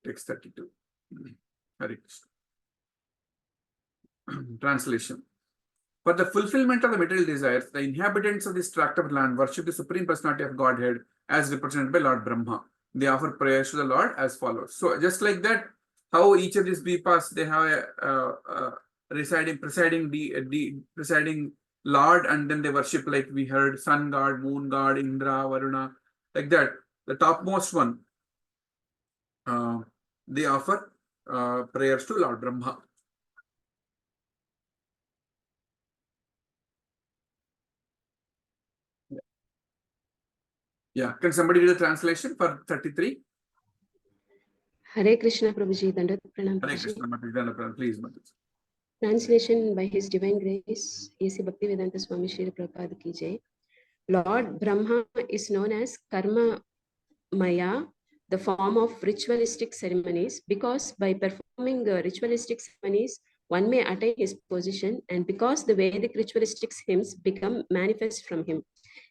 Text 32. Hare Krishna. Translation. For the fulfillment of the material desires, the inhabitants of this tract of land worship the Supreme Personality of Godhead as represented by Lord Brahma. They offer prayers to the Lord as follows. So just like that, how each of these Dvipas, they have a presiding Lord, and then they worship, like we heard, sun god, moon god, Indra, Varuna, like that. The topmost one, they offer prayers to Lord Brahma. Yeah, can somebody read the translation for 33? Hare Krishna Prabhuji, Dandat Pranam. Hare Krishna, Mataji, please, Mataji. Translation by His Divine Grace, A.C. Bhaktivedanta Swami Srila Prabhupada ki jai. Lord Brahma is known as Karma Maya, the form of ritualistic ceremonies, because by performing the ritualistic ceremonies, one may attain his position, and because the Vedic ritualistic hymns become manifest from him.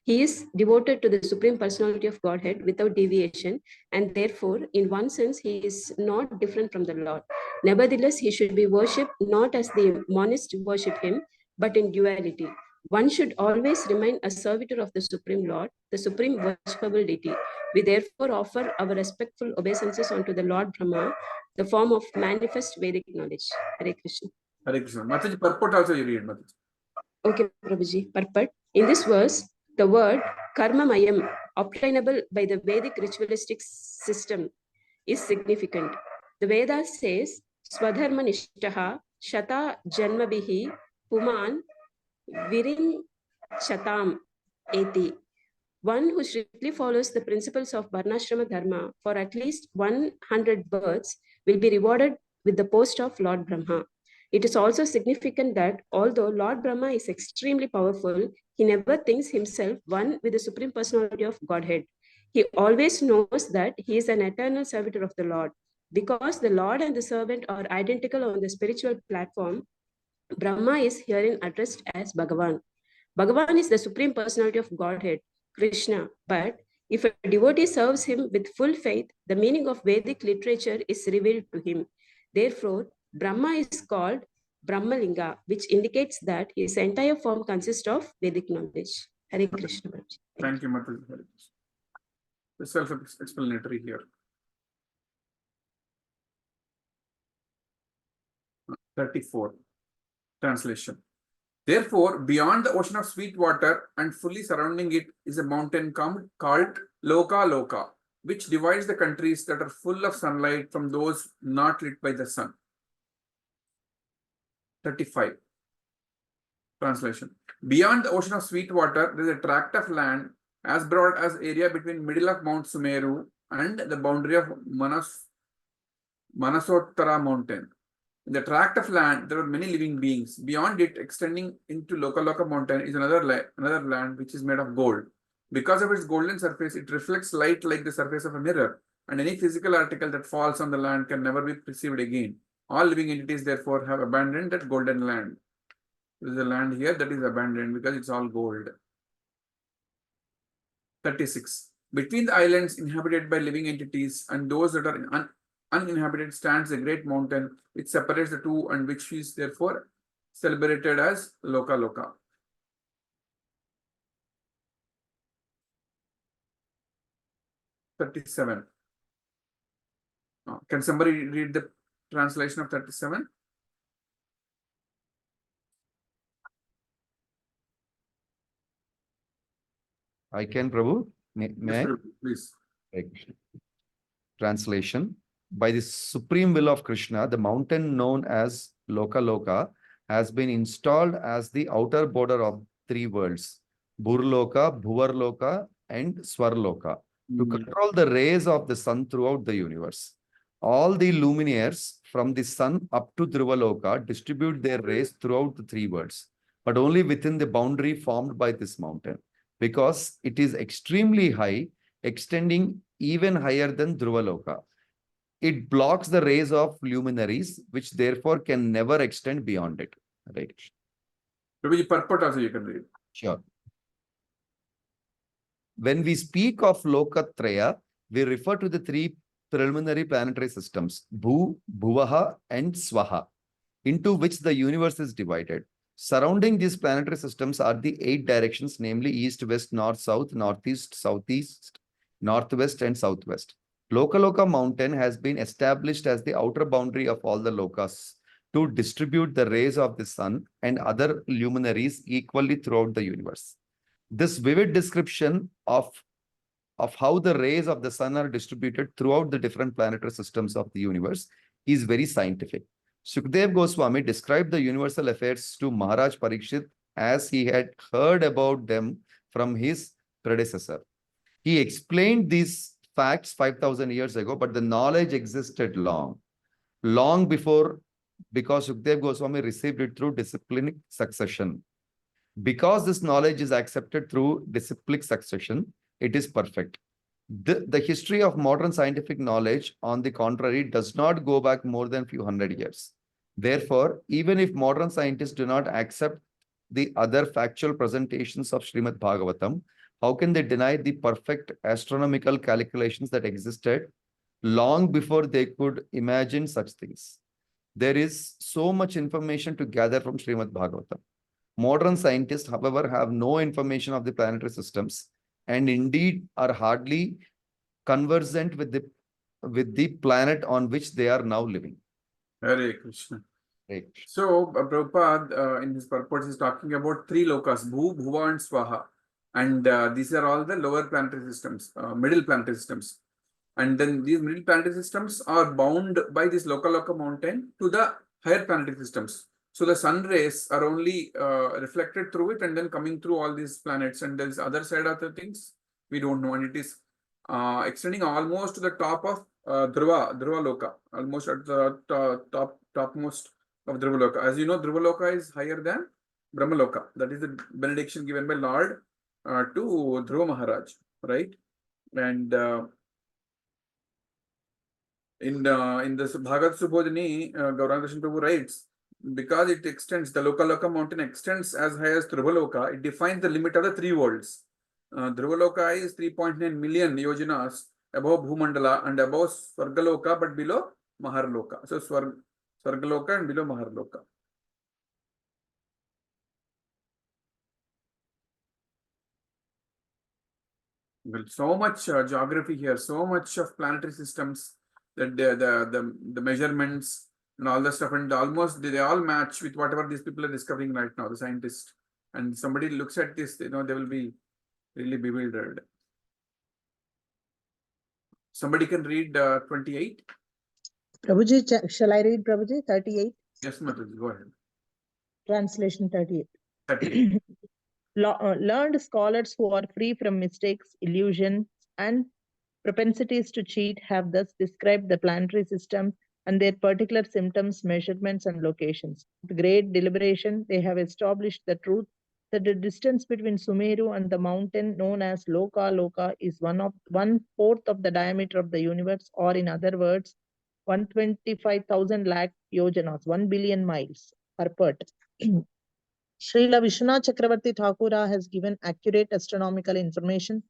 He is devoted to the Supreme Personality of Godhead without deviation, and therefore, in one sense, he is not different from the Lord. Nevertheless, he should be worshipped not as the monists worship him, but in duality. One should always remain a servitor of the Supreme Lord, the Supreme Worshipable Deity. We therefore offer our respectful obeisances unto the Lord Brahma, the form of manifest Vedic knowledge. Hare Krishna. Hare Krishna. Mataji, purport also you read, Mataji. Okay, Prabhuji. Purport. In this verse, the word karma mayam, obtainable by the Vedic ritualistic system, is significant. The Veda says, Swadharma nishtaha Shata Janmabihi Puman Virin Chatam Eti. One who strictly follows the principles of Varnashrama Dharma for at least 100 births will be rewarded with the post of Lord Brahma. It is also significant that although Lord Brahma is extremely powerful, he never thinks himself one with the Supreme Personality of Godhead. He always knows that he is an eternal servitor of the Lord. Because the Lord and the servant are identical on the spiritual platform, Brahma is herein addressed as Bhagavan. Bhagavan is the Supreme Personality of Godhead, Krishna. But if a devotee serves him with full faith, the meaning of Vedic literature is revealed to him. Therefore, Brahma is called Brahmalinga, which indicates that his entire form consists of Vedic knowledge. Hare Krishna. Prabhuji. Thank you, Mataji. The self-explanatory here. 34. Translation. Therefore, beyond the ocean of sweet water and fully surrounding it is a mountain called Loka Loka, which divides the countries that are full of sunlight from those not lit by the sun. 35. Translation. Beyond the ocean of sweet water, there is a tract of land as broad as area between middle of Mount Sumeru and the boundary of Manasottara mountain. In the tract of land, there are many living beings. Beyond it, extending into Loka Loka mountain, is another land which is made of gold. Because of its golden surface, it reflects light like the surface of a mirror, and any physical article that falls on the land can never be perceived again. All living entities, therefore, have abandoned that golden land. There is a land here that is abandoned because it's all gold. 36. Between the islands inhabited by living entities and those that are uninhabited stands a great mountain which separates the two and which is therefore celebrated as Loka Loka. 37. Can somebody read the translation of 37? I can, Prabhu. May Yes, I? please. Translation. By the supreme will of Krishna, the mountain known as Loka Loka has been installed as the outer border of three worlds, Burloka, Bhuvarloka, and Swarloka, to control the rays of the sun throughout the universe. All the luminaires from the sun up to Dhruvaloka distribute their rays throughout the three worlds, but only within the boundary formed by this mountain, because it is extremely high, extending even higher than Dhruvaloka. It blocks the rays of luminaries, which therefore can never extend beyond it. Right. Prabhuji, purport also you can read. Sure. When we speak of Lokatraya, we refer to the three preliminary planetary systems, Bhu, Bhuvaha, and Swaha, into which the universe is divided. Surrounding these planetary systems are the 8 directions, namely east, west, north, south, northeast, southeast, northwest, and southwest. Loka Loka mountain has been established as the outer boundary of all the lokas to distribute the rays of the sun and other luminaries equally throughout the universe. This vivid description of how the rays of the sun are distributed throughout the different planetary systems of the universe is very scientific. Sukdev Goswami described the universal affairs to Maharaj Parikshit as he had heard about them from his predecessor. He explained these facts 5,000 years ago, but the knowledge existed long before, because Sukdev Goswami received it through disciplinic succession. Because this knowledge is accepted through disciplinic succession, it is perfect. The history of modern scientific knowledge, on the contrary, does not go back more than few hundred years. Therefore, even if modern scientists do not accept the other factual presentations of Srimad Bhagavatam, how can they deny the perfect astronomical calculations that existed long before they could imagine such things? There is so much information to gather from Srimad Bhagavatam. Modern scientists, however, have no information of the planetary systems and indeed are hardly conversant with the planet on which they are now living. Hare Krishna. Right. So, Prabhupada in his purport is talking about 3 lokas, Bhu, Bhuva, and Swaha. And these are all the lower planetary systems, middle planetary systems. And then these middle planetary systems are bound by this Loka Loka mountain to the higher planetary systems. So the sun rays are only reflected through it and then coming through all these planets. And there's other side of the things we don't know. And it is extending almost to the top of Dhruva Loka, almost at the topmost of Dhruva Loka. As you know, Dhruva Loka is higher than Brahma Loka. That is the benediction given by Lord to Dhruva Maharaj, right? And in this Bhagavad Subodhini, Gauranga Krishna Prabhu writes, because it extends, the Loka mountain extends as high as Dhruvaloka, it defines the limit of the three worlds. Dhruvaloka is 3.9 million yojanas above Bhumandala and above Swargaloka, but below Maharloka. So Swargaloka and below Maharloka. Well, so much geography here, so much of planetary systems, that the measurements and all the stuff, and almost they all match with whatever these people are discovering right now, the scientists. And somebody looks at this, they will be really bewildered. Somebody can read 28. Prabhuji, shall I read Prabhuji 38? Yes, Mataji, go ahead. Translation 38. 38. Learned scholars who are free from mistakes, illusions, and propensities to cheat have thus described the planetary system and their particular symptoms, measurements, and locations. With great deliberation, they have established the truth that the distance between Sumeru and the mountain known as Loka is 1/4 of the diameter of the universe, or in other words, 125,000 lakh yojanas, 1 billion miles per pert. Srila Vishwanath Chakravarti Thakura has given accurate astronomical information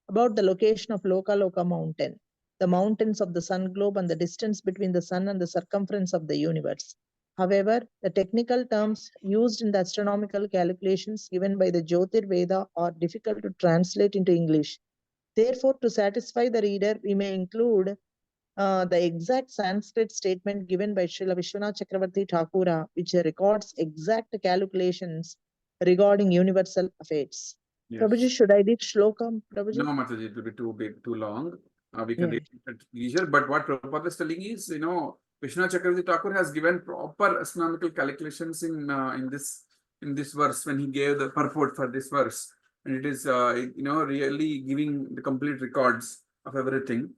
about the location of Loka mountain, the mountains of the sun globe, and the distance between the sun and the circumference of the universe. However, the technical terms used in the astronomical calculations given by the Jyotir Veda are difficult to translate into English. Therefore, to satisfy the reader, we may include the exact Sanskrit statement given by Srila Vishwanath Chakravarti Thakura, which records exact calculations regarding universal affairs. Yes. Prabhuji, should I read Shlokam? Prabhuji? No, Mataji, it will be too big, too long. We can Yeah. read it at leisure. But what Prabhupada is telling is, Vishwanath Chakravarti Thakur has given proper astronomical calculations in this verse when he gave the purport for this verse, and it is really giving the complete records of everything.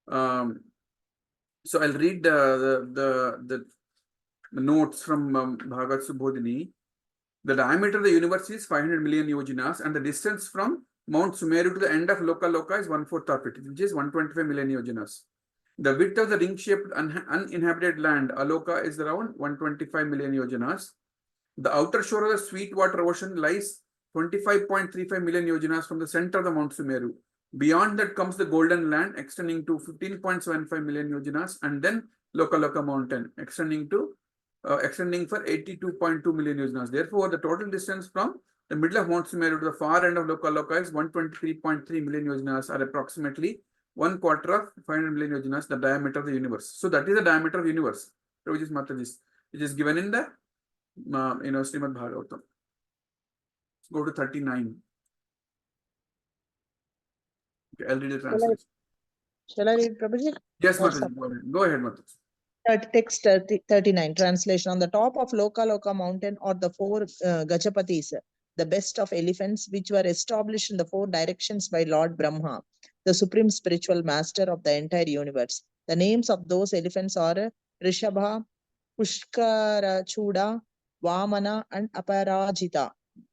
So I'll read the notes from Bhagavad Subodhini. The diameter of the universe is 500 million yojanas, and the distance from Mount Sumeru to the end of Loka is 1/4 of it, which is 125 million yojanas. The width of the ring-shaped uninhabited land, Aloka, is around 125 million yojanas. The outer shore of the Sweetwater Ocean lies 25.35 million yojanas from the center of the Mount Sumeru. Beyond that comes the Golden Land, extending to 15.75 million yojanas, and then Loka Mountain, extending for 82.2 million yojanas. Therefore, the total distance from the middle of Mount Sumeru to the far end of Loka is 123.3 million yojanas, or approximately 1/4 of 500 million yojanas, the diameter of the universe. So that is the diameter of the universe, which is Mataji's, which is given in the Srimad Bhagavatam. Let's go to 39. Okay, I'll read the translation. Shall I read, Prabhuji? Yes, Or Mataji, go ahead, Mataji. Text 39, translation. On the top of Loka mountain are the four Gachapatis, the best of elephants, which were established in the four directions by Lord Brahma, the supreme spiritual master of the entire universe. The names of those elephants are Rishabha, Pushkarachuda, Vamana, and Aparajita.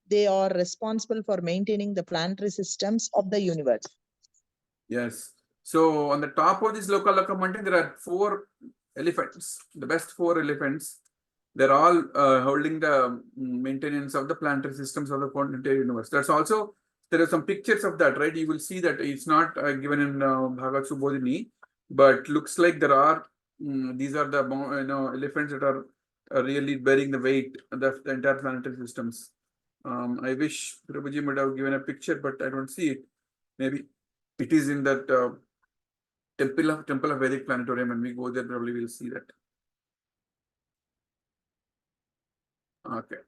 They are responsible for maintaining the planetary systems of the universe. Yes. So on the top of this Loka mountain, there are four elephants, the best four elephants. They're all holding the maintenance of the planetary systems of the entire universe. That's also, there are some pictures of that, right? You will see that it's not given in Bhagavad Subodhini, but looks like there are, these are the elephants that are really bearing the weight of the entire planetary systems. I wish Prabhuji might have given a picture, but I don't see it. Maybe it is in that Temple of Vedic Planetarium. When we go there, probably we'll see that. Okay.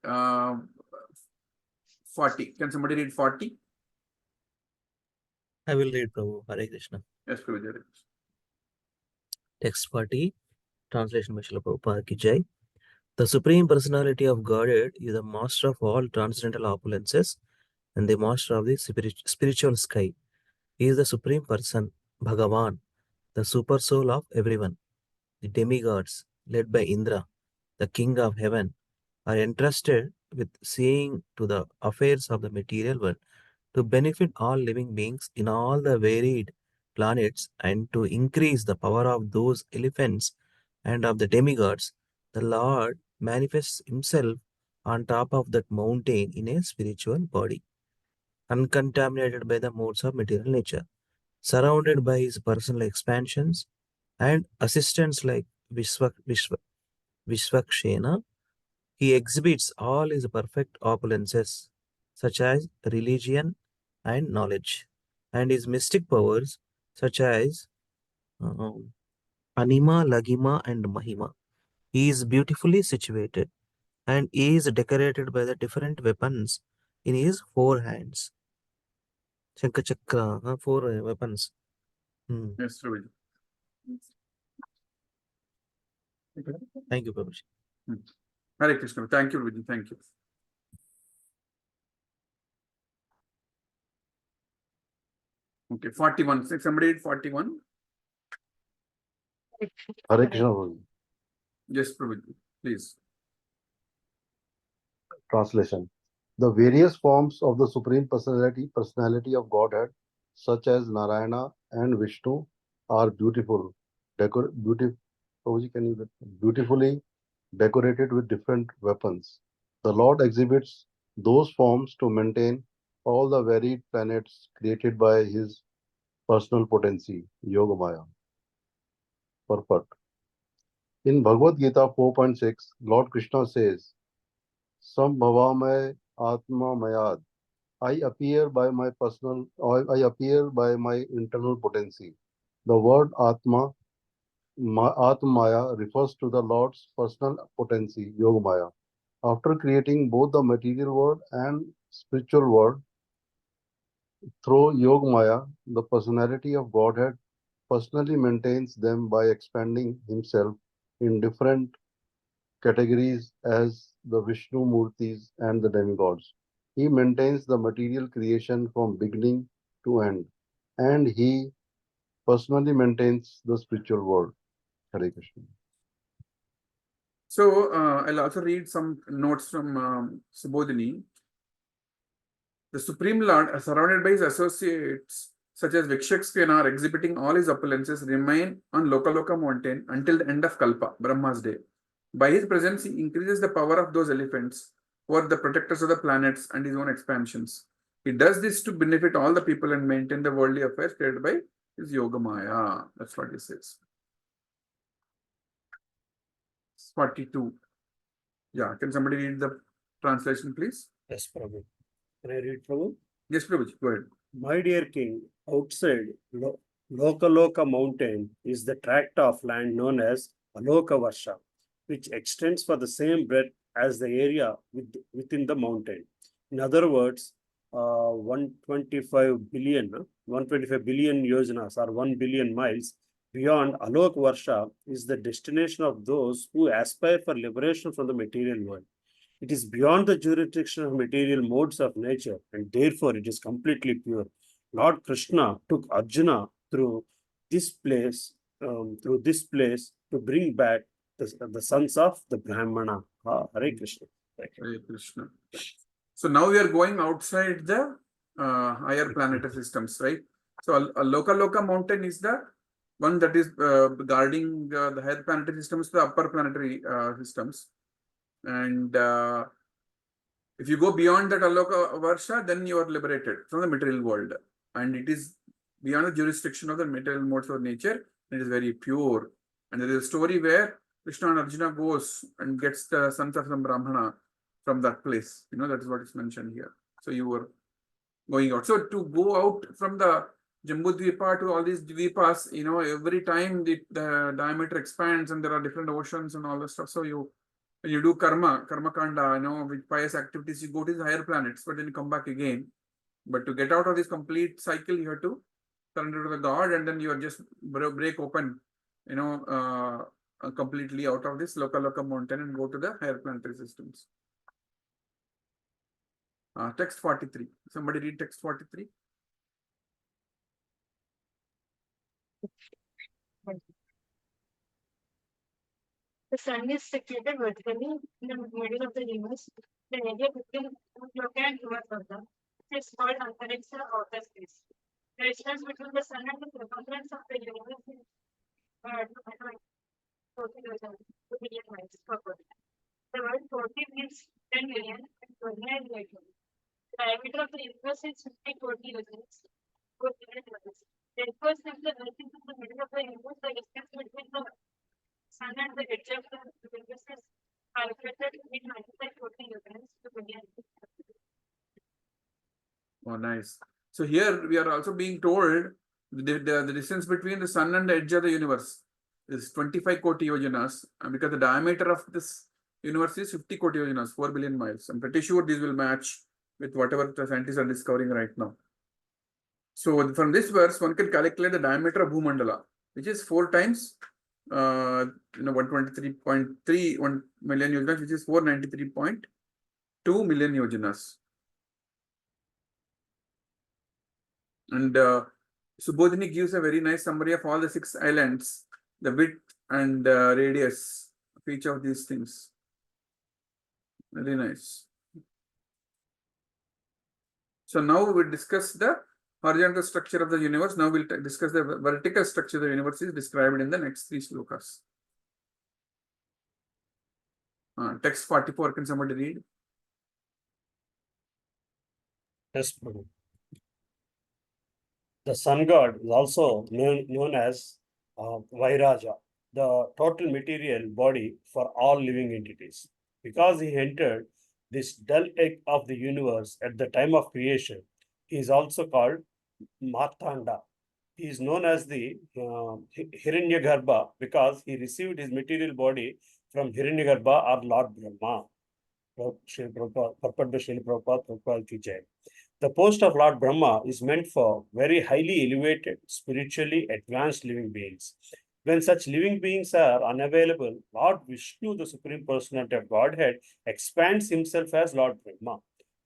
40. Can somebody read 40? I will read, Prabhu. Hare Krishna. Yes, Prabhuji. Text 40. Translation by Srila Prabhupada ki Jai. The Supreme Personality of Godhead is the master of all transcendental opulences and the master of the spiritual sky. He is the Supreme Person, Bhagavan, the super soul of everyone. The demigods, led by Indra, the king of heaven, are entrusted with seeing to the affairs of the material world to benefit all living beings in all the varied planets and to increase the power of those elephants and of the demigods. The Lord manifests himself on top of that mountain in a spiritual body, uncontaminated by the modes of material nature, surrounded by his personal expansions and assistants like Vishwakshena. He exhibits all his perfect opulences, such as religion and knowledge, and his mystic powers, such as um, Anima, Lagima, and Mahima. He is beautifully situated, and he is decorated by the different weapons in his four hands. Shankachakra, four weapons. Yes, Praveen. Thank you, Prabhuji. Hare Krishna. Thank you, Praveen. Thank you. Okay, 41. Somebody read 41. Hare Krishna. Prabhuji. Yes, Praveen. Please. Translation. The various forms of the Supreme Personality of Godhead, such as Narayana and Vishnu, are beautifully decorated with different weapons. The Lord exhibits those forms to maintain all the varied planets created by his personal potency, Yogamaya. Purport. In Bhagavad Gita 4.6, Lord Krishna says, Sambhavamay Atma Mayad. I appear by my internal potency. The word Atmaya refers to the Lord's personal potency, Yogamaya. After creating both the material world and spiritual world through Yogamaya, the personality of Godhead personally maintains them by expanding himself in different categories as the Vishnu Murtis and the demigods. He maintains the material creation from beginning to end, and he personally maintains the spiritual world. Hare Krishna. So I'll also read some notes from Subodhini. The Supreme Lord, surrounded by his associates such as Vikshakshena, are exhibiting all his opulences, remain on Lokaloka mountain until the end of Kalpa, Brahma's day. By his presence, he increases the power of those elephants who are the protectors of the planets and his own expansions. He does this to benefit all the people and maintain the worldly affairs created by his Yogamaya. That's what he says. 42. Yeah, can somebody read the translation, please? Yes, Prabhu. Can I read, Prabhu? Yes, Prabhuji, go ahead. My dear king, outside Lokaloka mountain is the tract of land known as Aloka Varsha, which extends for the same breadth as the area within the mountain. In other words, 125 billion yojanas or 1 billion miles beyond Alok Varsha is the destination of those who aspire for liberation from the material world. It is beyond the jurisdiction of material modes of nature, and therefore it is completely pure. Lord Krishna took Arjuna through this place to bring back the sons of the Brahmana. Hare Krishna. Hare Krishna. So now we are going outside the higher planetary systems, right? So a Lokaloka mountain is the one that is guarding the higher planetary systems, the upper planetary systems. And if you go beyond that Aloka Varsha, then you are liberated from the material world. And it is beyond the jurisdiction of the material modes of nature. It is very pure. And there is a story where Krishna and Arjuna goes and gets the sons of the Brahmana from that place. You know, that is what is mentioned here. So you were going out. So to go out from the Jambudvipa to all these Dvipas, you know, every time the diameter expands and there are different oceans and all that stuff. So when you do karma kanda, you know, with pious activities, you go to the higher planets, but then you come back again. But to get out of this complete cycle, you have to surrender to the God, and then you are just break open, you know, completely out of this Loka mountain and go to the higher planetary systems. Text 43. Somebody read text 43. The sun is situated vertically in the middle of the universe. The area between Loka and Himalaya is called Antariksha outer space. The distance between the sun and the circumference of the universe is 40 billion miles per quarter. The word 40 means 10 million and 29 million. The diameter of the universe is 50 40 units. Therefore, since the Earth is in the middle of the universe, the distance between the sun and the edge of the universe is calculated in 40 units to billion. Oh, nice. So here we are also being told the distance between the sun and the edge of the universe is 25 koti yojanas, because the diameter of this universe is 50 koti yojanas, 4 billion miles. I'm pretty sure these will match with whatever the scientists are discovering right now. So from this verse, one can calculate the diameter of Bhumandala, which is 4 times 123.31 million yojanas, which is 493.2 million yojanas. And Subodhini gives a very nice summary of all the 6 islands, the width and radius of each of these things. Very nice. So now we will discuss the horizontal structure of the universe. Now we'll discuss the vertical structure of the universe is described in the next 3 slokas. Text 44, can somebody read? Yes, Prabhu. The sun god is also known as Vairaja, the total material body for all living entities. Because he entered this dull egg of the universe at the time of creation, he is also called Martanda. He is known as the Hiranyagarbha because he received his material body from Hiranyagarbha or Lord Brahma. The post of Lord Brahma is meant for very highly elevated, spiritually advanced living beings. When such living beings are unavailable, Lord Vishnu, the Supreme Personality of Godhead, expands himself as Lord Brahma.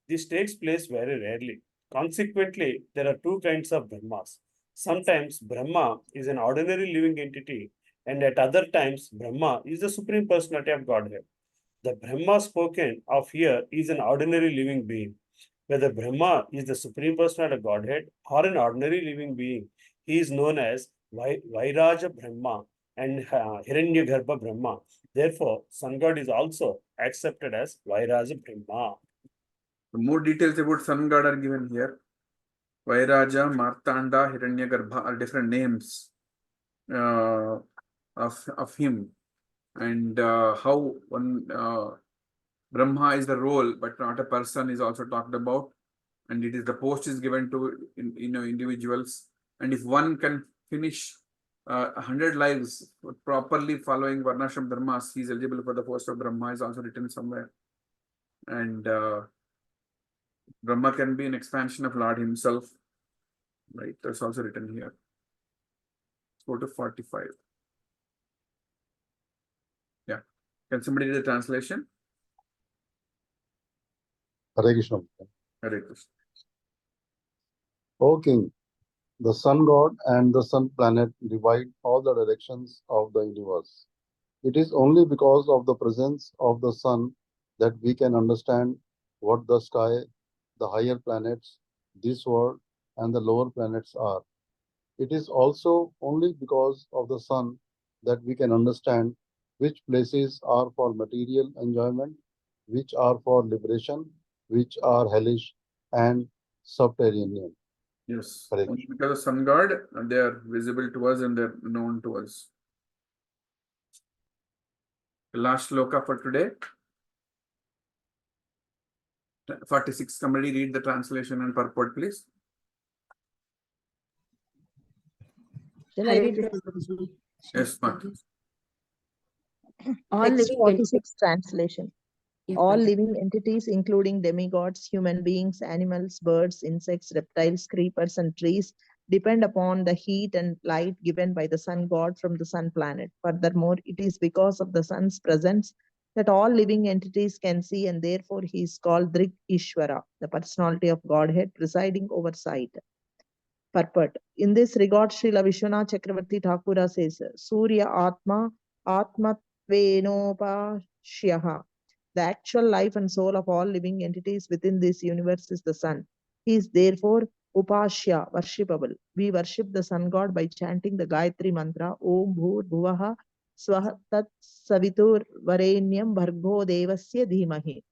This takes place very rarely. Consequently, there are 2 kinds of Brahmas. Sometimes Brahma is an ordinary living entity, and at other times, Brahma is the Supreme Personality of Godhead. The Brahma spoken of here is an ordinary living being. Whether Brahma is the Supreme Personality of Godhead or an ordinary living being, he is known as Vairaja Brahma and Hiranyagarbha Brahma. Therefore, sun god is also accepted as Vairaja Brahma. More details about sun god are given here. Vairaja, Martanda, Hiranyagarbha are different names of him, and how one Brahma is the role, but not a person, is also talked about, and it is the post is given to individuals, and if one can finish 100 lives properly following Varnashram Dharmas, he is eligible for the post of Brahma, is also written somewhere, and Brahma can be an expansion of Lord himself, right? That's also written here. Let's go to 45. Yeah, can somebody read the translation? Hare Krishna. Hare Krishna. O king, the sun god and the sun planet divide all the directions of the universe. It is only because of the presence of the sun that we can understand what the sky, the higher planets, this world, and the lower planets are. It is also only because of the sun that we can understand which places are for material enjoyment, which are for liberation, which are hellish and subterranean. Yes, Correct. only because of sun god, they are visible to us and they're known to us. The last sloka for today. 46. Somebody read the translation and purport, please. Shall I Hare read the Krishna, Prabhuji. Yes, ma'am. All text living 46 translation? Yeah, All Prabhuji. living entities, including demigods, human beings, animals, birds, insects, reptiles, creepers, and trees, depend upon the heat and light given by the sun god from the sun planet. Furthermore, it is because of the sun's presence that all living entities can see, and therefore he is called Drik Ishvara, the personality of Godhead presiding over sight. Purport. In this regard, Srila Vishwanath Chakravarti Thakura says, Surya Atma Atmatvenopashyaha. The actual life and soul of all living entities within this universe is the sun. He is therefore Upashya, worshipable. We worship the sun god by chanting the Gayatri mantra Om Bhur Bhuvaha Swaha Tat Savitur Varenyam Bhargo Devasya Dhimahi.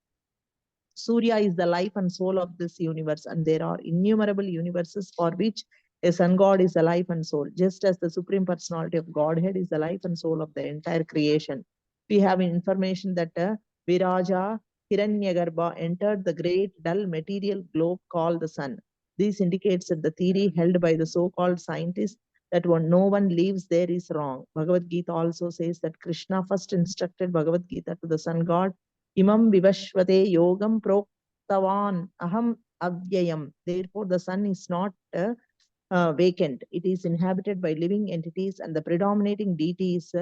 Surya is the life and soul of this universe, and there are innumerable universes for which a sun god is the life and soul, just as the Supreme Personality of Godhead is the life and soul of the entire creation. We have information that Viraja Hiranyagarbha entered the great dull material globe called the sun. This indicates that the theory held by the so-called scientists that no one lives there is wrong. Bhagavad Gita also says that Krishna first instructed Bhagavad Gita to the sun god, Imam vivashvate yogam proktavan aham avyayam. Therefore, the sun is not vacant. It is inhabited by living entities, and the predominating deity is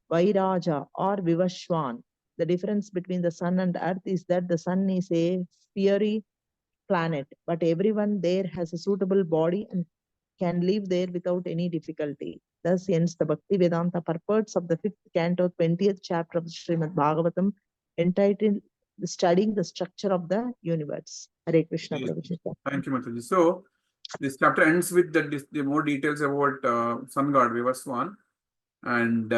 Vairaja or Vivashwan. The difference between the sun and earth is that the sun is a fiery planet, but everyone there has a suitable body and can live there without any difficulty. Thus ends the Bhakti Vedanta purports of the 5th canto, 20th chapter of Srimad Bhagavatam, entitled Studying the Structure of the Universe. Hare Krishna, Prabhuji. Thank you, Mataji. So, this chapter ends with the more details about sun god Vivaswan, and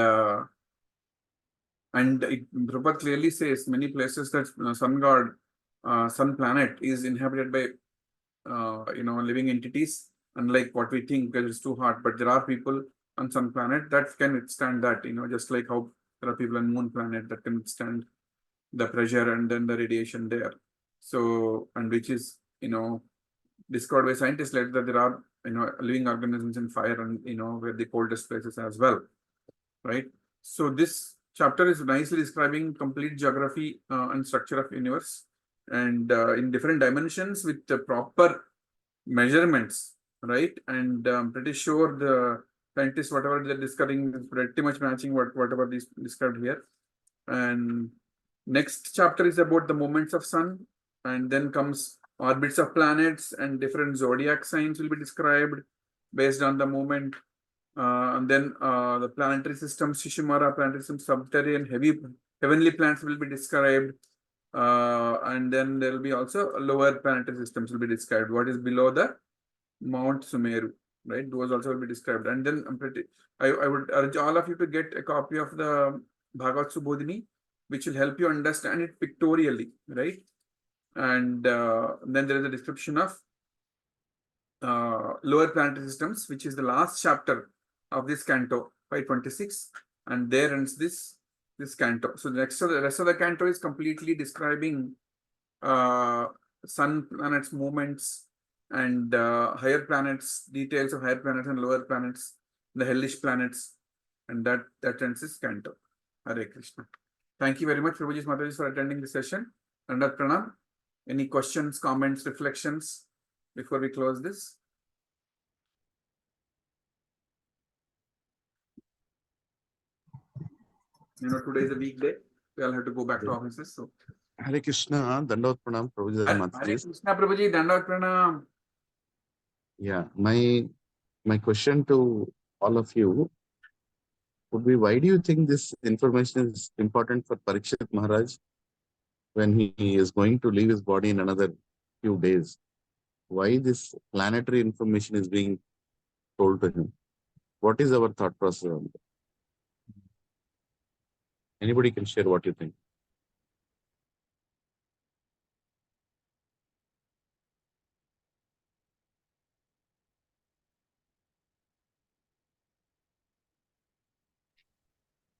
Prabhupada clearly says many places that sun god, sun planet is inhabited by living entities, unlike what we think because it's too hot. But there are people on sun planet that can withstand that, just like how there are people on moon planet that can withstand the pressure and then the radiation there. So, and which is, discovered by scientists later that there are, living organisms in fire and, where the coldest places as well, right? So this chapter is nicely describing complete geography and structure of universe, and in different dimensions with the proper measurements, right? And I'm pretty sure the scientists, whatever they're discussing, is pretty much matching whatever is described here. And next chapter is about the movements of sun, and then comes orbits of planets, and different zodiac signs will be described based on the movement. And then the planetary systems, Shishimara planetary system, subterranean, heavenly planets will be described. And then there will be also lower planetary systems will be described. What is below the Mount Sumeru, right? Those also will be described. And then I would urge all of you to get a copy of the Bhagavad Subodhini, which will help you understand it pictorially, right? And then there is a description of lower planetary systems, which is the last chapter of this canto 5.26, and there ends this canto. So the rest of the canto is completely describing sun planets movements and higher planets, details of higher planets and lower planets, the hellish planets, and that ends this canto. Hare Krishna. Thank you very much, Prabhuji Mataji, for attending the session. Dandavat Pranam. Any questions, comments, reflections before we close this? Today is a weekday. We all have to go back to offices. So Hare Krishna, Dandavat Pranam, Prabhuji Hare Mataji. Krishna, Prabhuji, Dandavat Pranam. Yeah, my question to all of you would be, why do you think this information is important for Parikshit Maharaj when he is going to leave his body in another few days? Why this planetary information is being told to him? What is our thought process on that? Anybody can share what you think.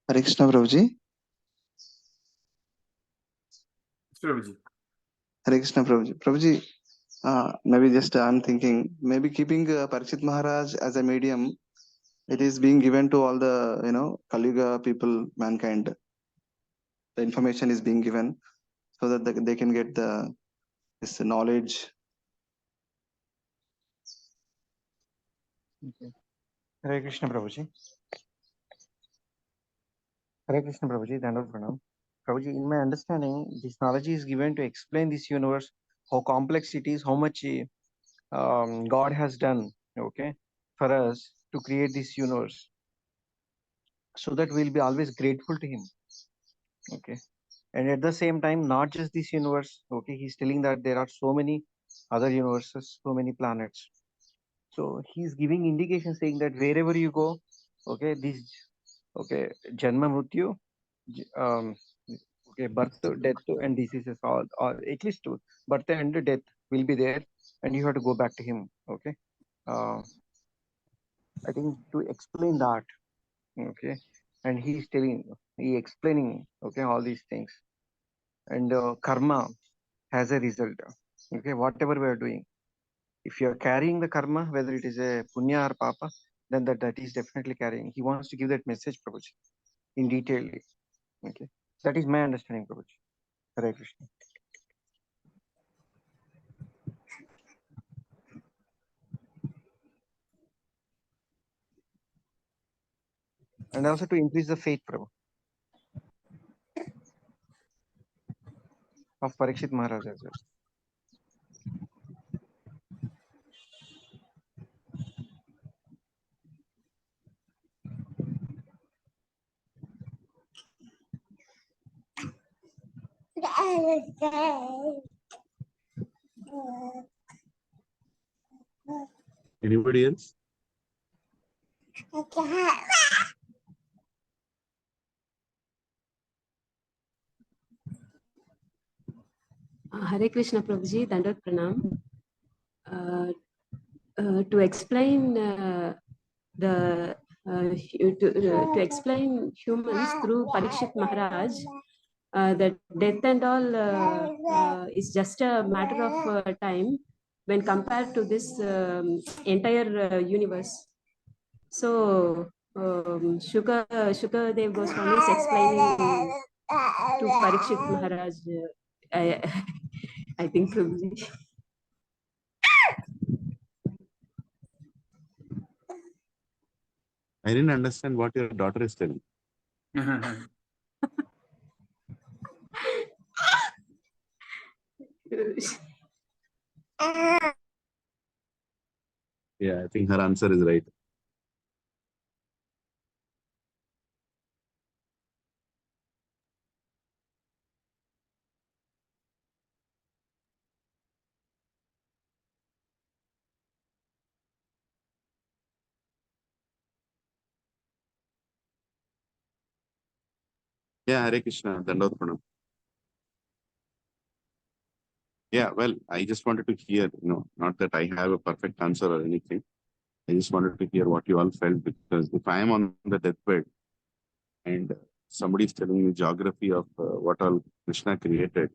Hare Krishna, Prabhuji. Prabhuji. Hare Krishna, Prabhuji. Prabhuji, maybe just I'm thinking, maybe keeping Parikshit Maharaj as a medium, it is being given to all the, Kali Yuga people, mankind. The information is being given so that they can get this knowledge. Okay. Hare Krishna Prabhuji. Hare Krishna Prabhuji, Dandavad Pranam. Prabhuji, in my understanding, this knowledge is given to explain this universe, how complex it is, how much God has done, okay, for us to create this universe, so that we'll be always grateful to Him, okay. And at the same time, not just this universe, okay, He's telling that there are so many other universes, so many planets. So He's giving indication saying that wherever you go, okay, this, okay, Janma Mrityu, okay, birth, death, and diseases, all, or at least two, birth and death will be there, and you have to go back to Him, okay. I think to explain that, okay, and he explaining, okay, all these things, and karma has a result, okay, whatever we are doing, if you are carrying the karma, whether it is a punya or papa, then that is definitely carrying. He wants to give that message, Prabhuji, in detail, okay. That is my understanding, Prabhuji. Hare Krishna. And also to increase the faith, Prabhu, of Parikshit Maharaj as well. Anybody else? Hare Krishna Prabhuji, Dandavad Pranam. To explain to explain humans through Parikshit Maharaj, that death and all is just a matter of time when compared to this entire universe. So Shukadev Goswami is explaining to Parikshit Maharaj. I think Prabhuji. I didn't understand what your daughter is telling. Yeah, I think her answer is right. Yeah, Hare Krishna, Dandavad Pranam. Yeah, well, I just wanted to hear, not that I have a perfect answer or anything. I just wanted to hear what you all felt, because if I am on the deathbed and somebody is telling me geography of what all Krishna created,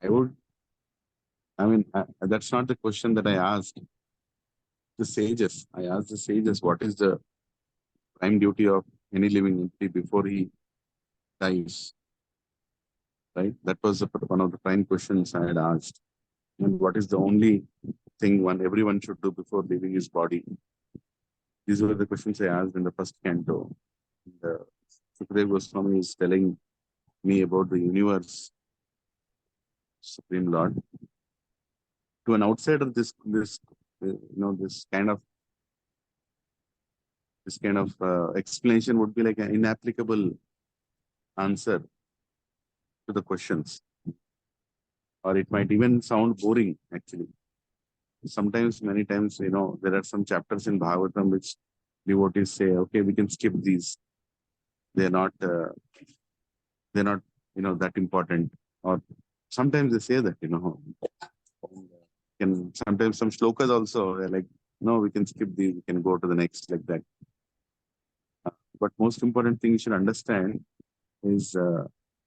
that's not the question that I asked the sages. I asked the sages, what is the prime duty of any living entity before he dies? Right? That was one of the prime questions I had asked. And what is the only thing everyone should do before leaving his body? These were the questions I asked in the first canto. Sukadeva Goswami is telling me about the universe, Supreme Lord. To an outsider, this kind of explanation would be like an inapplicable answer to the questions, or it might even sound boring. Actually, many times, there are some chapters in Bhagavatam which devotees say, okay, we can skip these. They're not, that important. Or sometimes they say that, sometimes some shlokas also, they're like, no, we can skip these, we can go to the next, like that. But most important thing you should understand is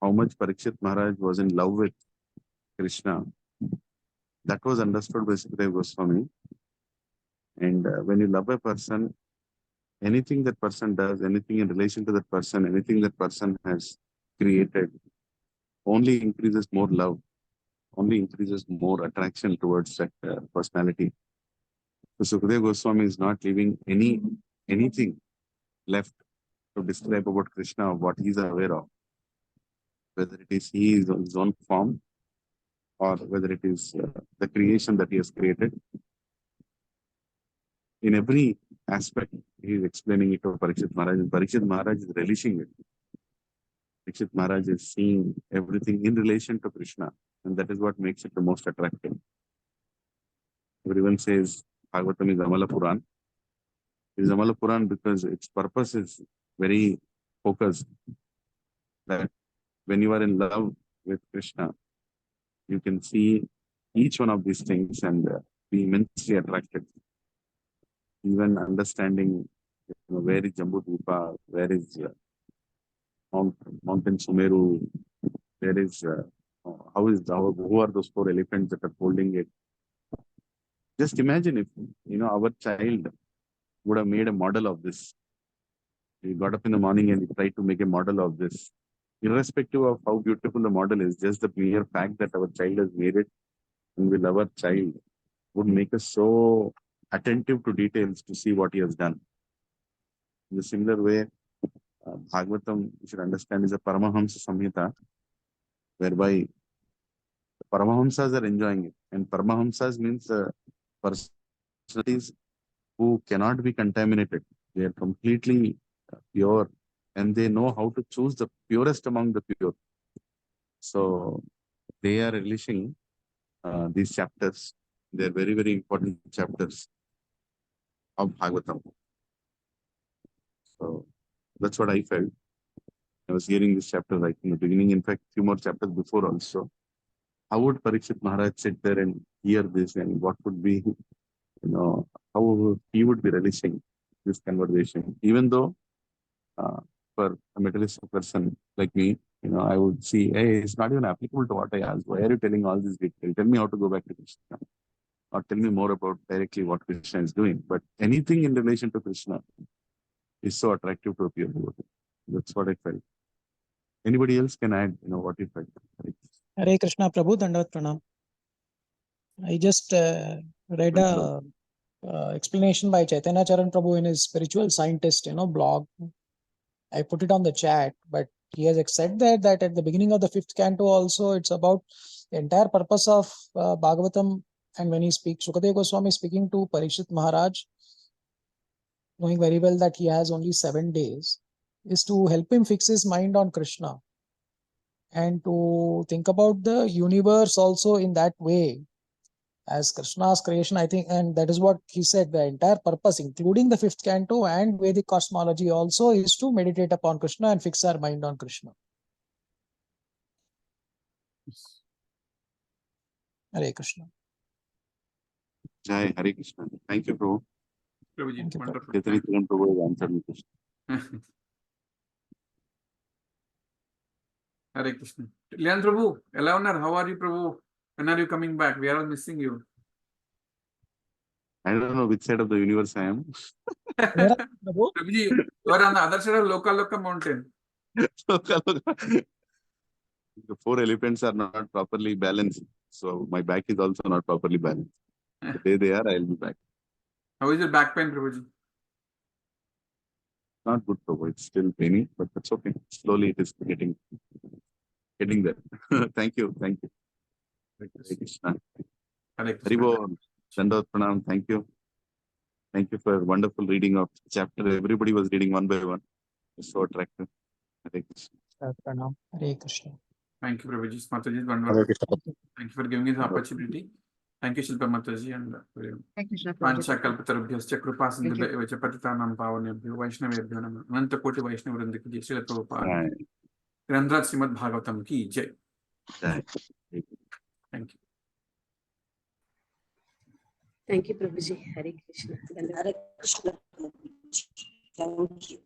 how much Parikshit Maharaj was in love with Krishna. That was understood by Sukadeva Goswami. And when you love a person, anything that person does, anything in relation to that person, anything that person has created, only increases more love, only increases more attraction towards that personality. So Sukadeva Goswami is not leaving anything left to describe about Krishna, what he is aware of, whether it is his own form or whether it is the creation that he has created. In every aspect, he is explaining it to Parikshit Maharaj, and Parikshit Maharaj is relishing it. Parikshit Maharaj is seeing everything in relation to Krishna, and that is what makes it the most attractive. Everyone says Bhagavatam is Amala Puran. It is Amala Puran because its purpose is very focused. That when you are in love with Krishna, you can see each one of these things and be immensely attracted. Even understanding where is Jambudvipa, where is Mountain Sumeru, where is who are those 4 elephants that are holding it. Just imagine if our child would have made a model of this. He got up in the morning and he tried to make a model of this. Irrespective of how beautiful the model is, just the mere fact that our child has made it and we love our child would make us so attentive to details to see what he has done. In a similar way, Bhagavatam, you should understand, is a Paramahamsa Samhita, whereby the Paramahamsas are enjoying it. And Paramahamsas means personalities who cannot be contaminated. They are completely pure and they know how to choose the purest among the pure. So they are relishing these chapters. They are very, very important chapters of Bhagavatam. So that's what I felt. I was hearing this chapter right in the beginning. In fact, few more chapters before also. How would Parikshit Maharaj sit there and hear this, and what would be, how he would be relishing this conversation? Even though for a materialistic person like me, I would see, hey, it's not even applicable to what I asked. Why are you telling all this detail? Tell me how to go back to Krishna. Or tell me more about directly what Krishna is doing. But anything in relation to Krishna is so attractive to a pure devotee. That's what I felt. Anybody else can add, what you felt. Hare Krishna Prabhu, Dandavat Pranam. I just read a explanation by Chaitanya Charan Prabhu in his Spiritual Scientist, blog. I put it on the chat, but he has said that at the beginning of the 5th canto also, it's about the entire purpose of Bhagavatam. And when he speaks, Sukadeva Goswami speaking to Parikshit Maharaj, knowing very well that he has only 7 days, is to help him fix his mind on Krishna and to think about the universe also in that way as Krishna's creation, I think. And that is what he said, the entire purpose, including the 5th canto and Vedic cosmology also, is to meditate upon Krishna and fix our mind on Krishna. Hare Krishna. Jai Hare Krishna. Thank you, Prabhu. Prabhuji, wonderful. Chaitanya Charan Prabhu has answered my question. Hare Krishna. Lilananda Prabhu, Lilananda, how are you, Prabhu? When are you coming back? We are all missing you. I don't know which side of the universe I am. Prabhuji, you are on the other side of Loka mountain. The 4 elephants are not properly balanced. So my back is also not properly balanced. The day they are, I'll be back. How is your back pain, Prabhuji? Not good, Prabhu. It's still paining, but that's okay. Slowly it is getting there. Thank you. Hare Krishna. Hare Krishna. Haribol, Dandavat Pranam. Thank you. Thank you for wonderful reading of chapter. Everybody was reading one by one. It's so attractive. Hare Krishna. Hare Krishna. Thank you, Prabhuji. Mataji is wonderful. Thank you for giving us the opportunity. Thank you, Shilpa Mataji, and Panchakalpatarabhyascha Kripa Sindhubhyo Patitanam Pavanebhyo Vaishnavebhyo Namah Ananta Koti Vaishnavavrinda ki Jai Srila Prabhupada. Grandrat Srimad Bhagavatam ki Jai. Jai. Thank you. Thank you, Prabhuji. Hare Krishna. Hare Krishna. Thank you.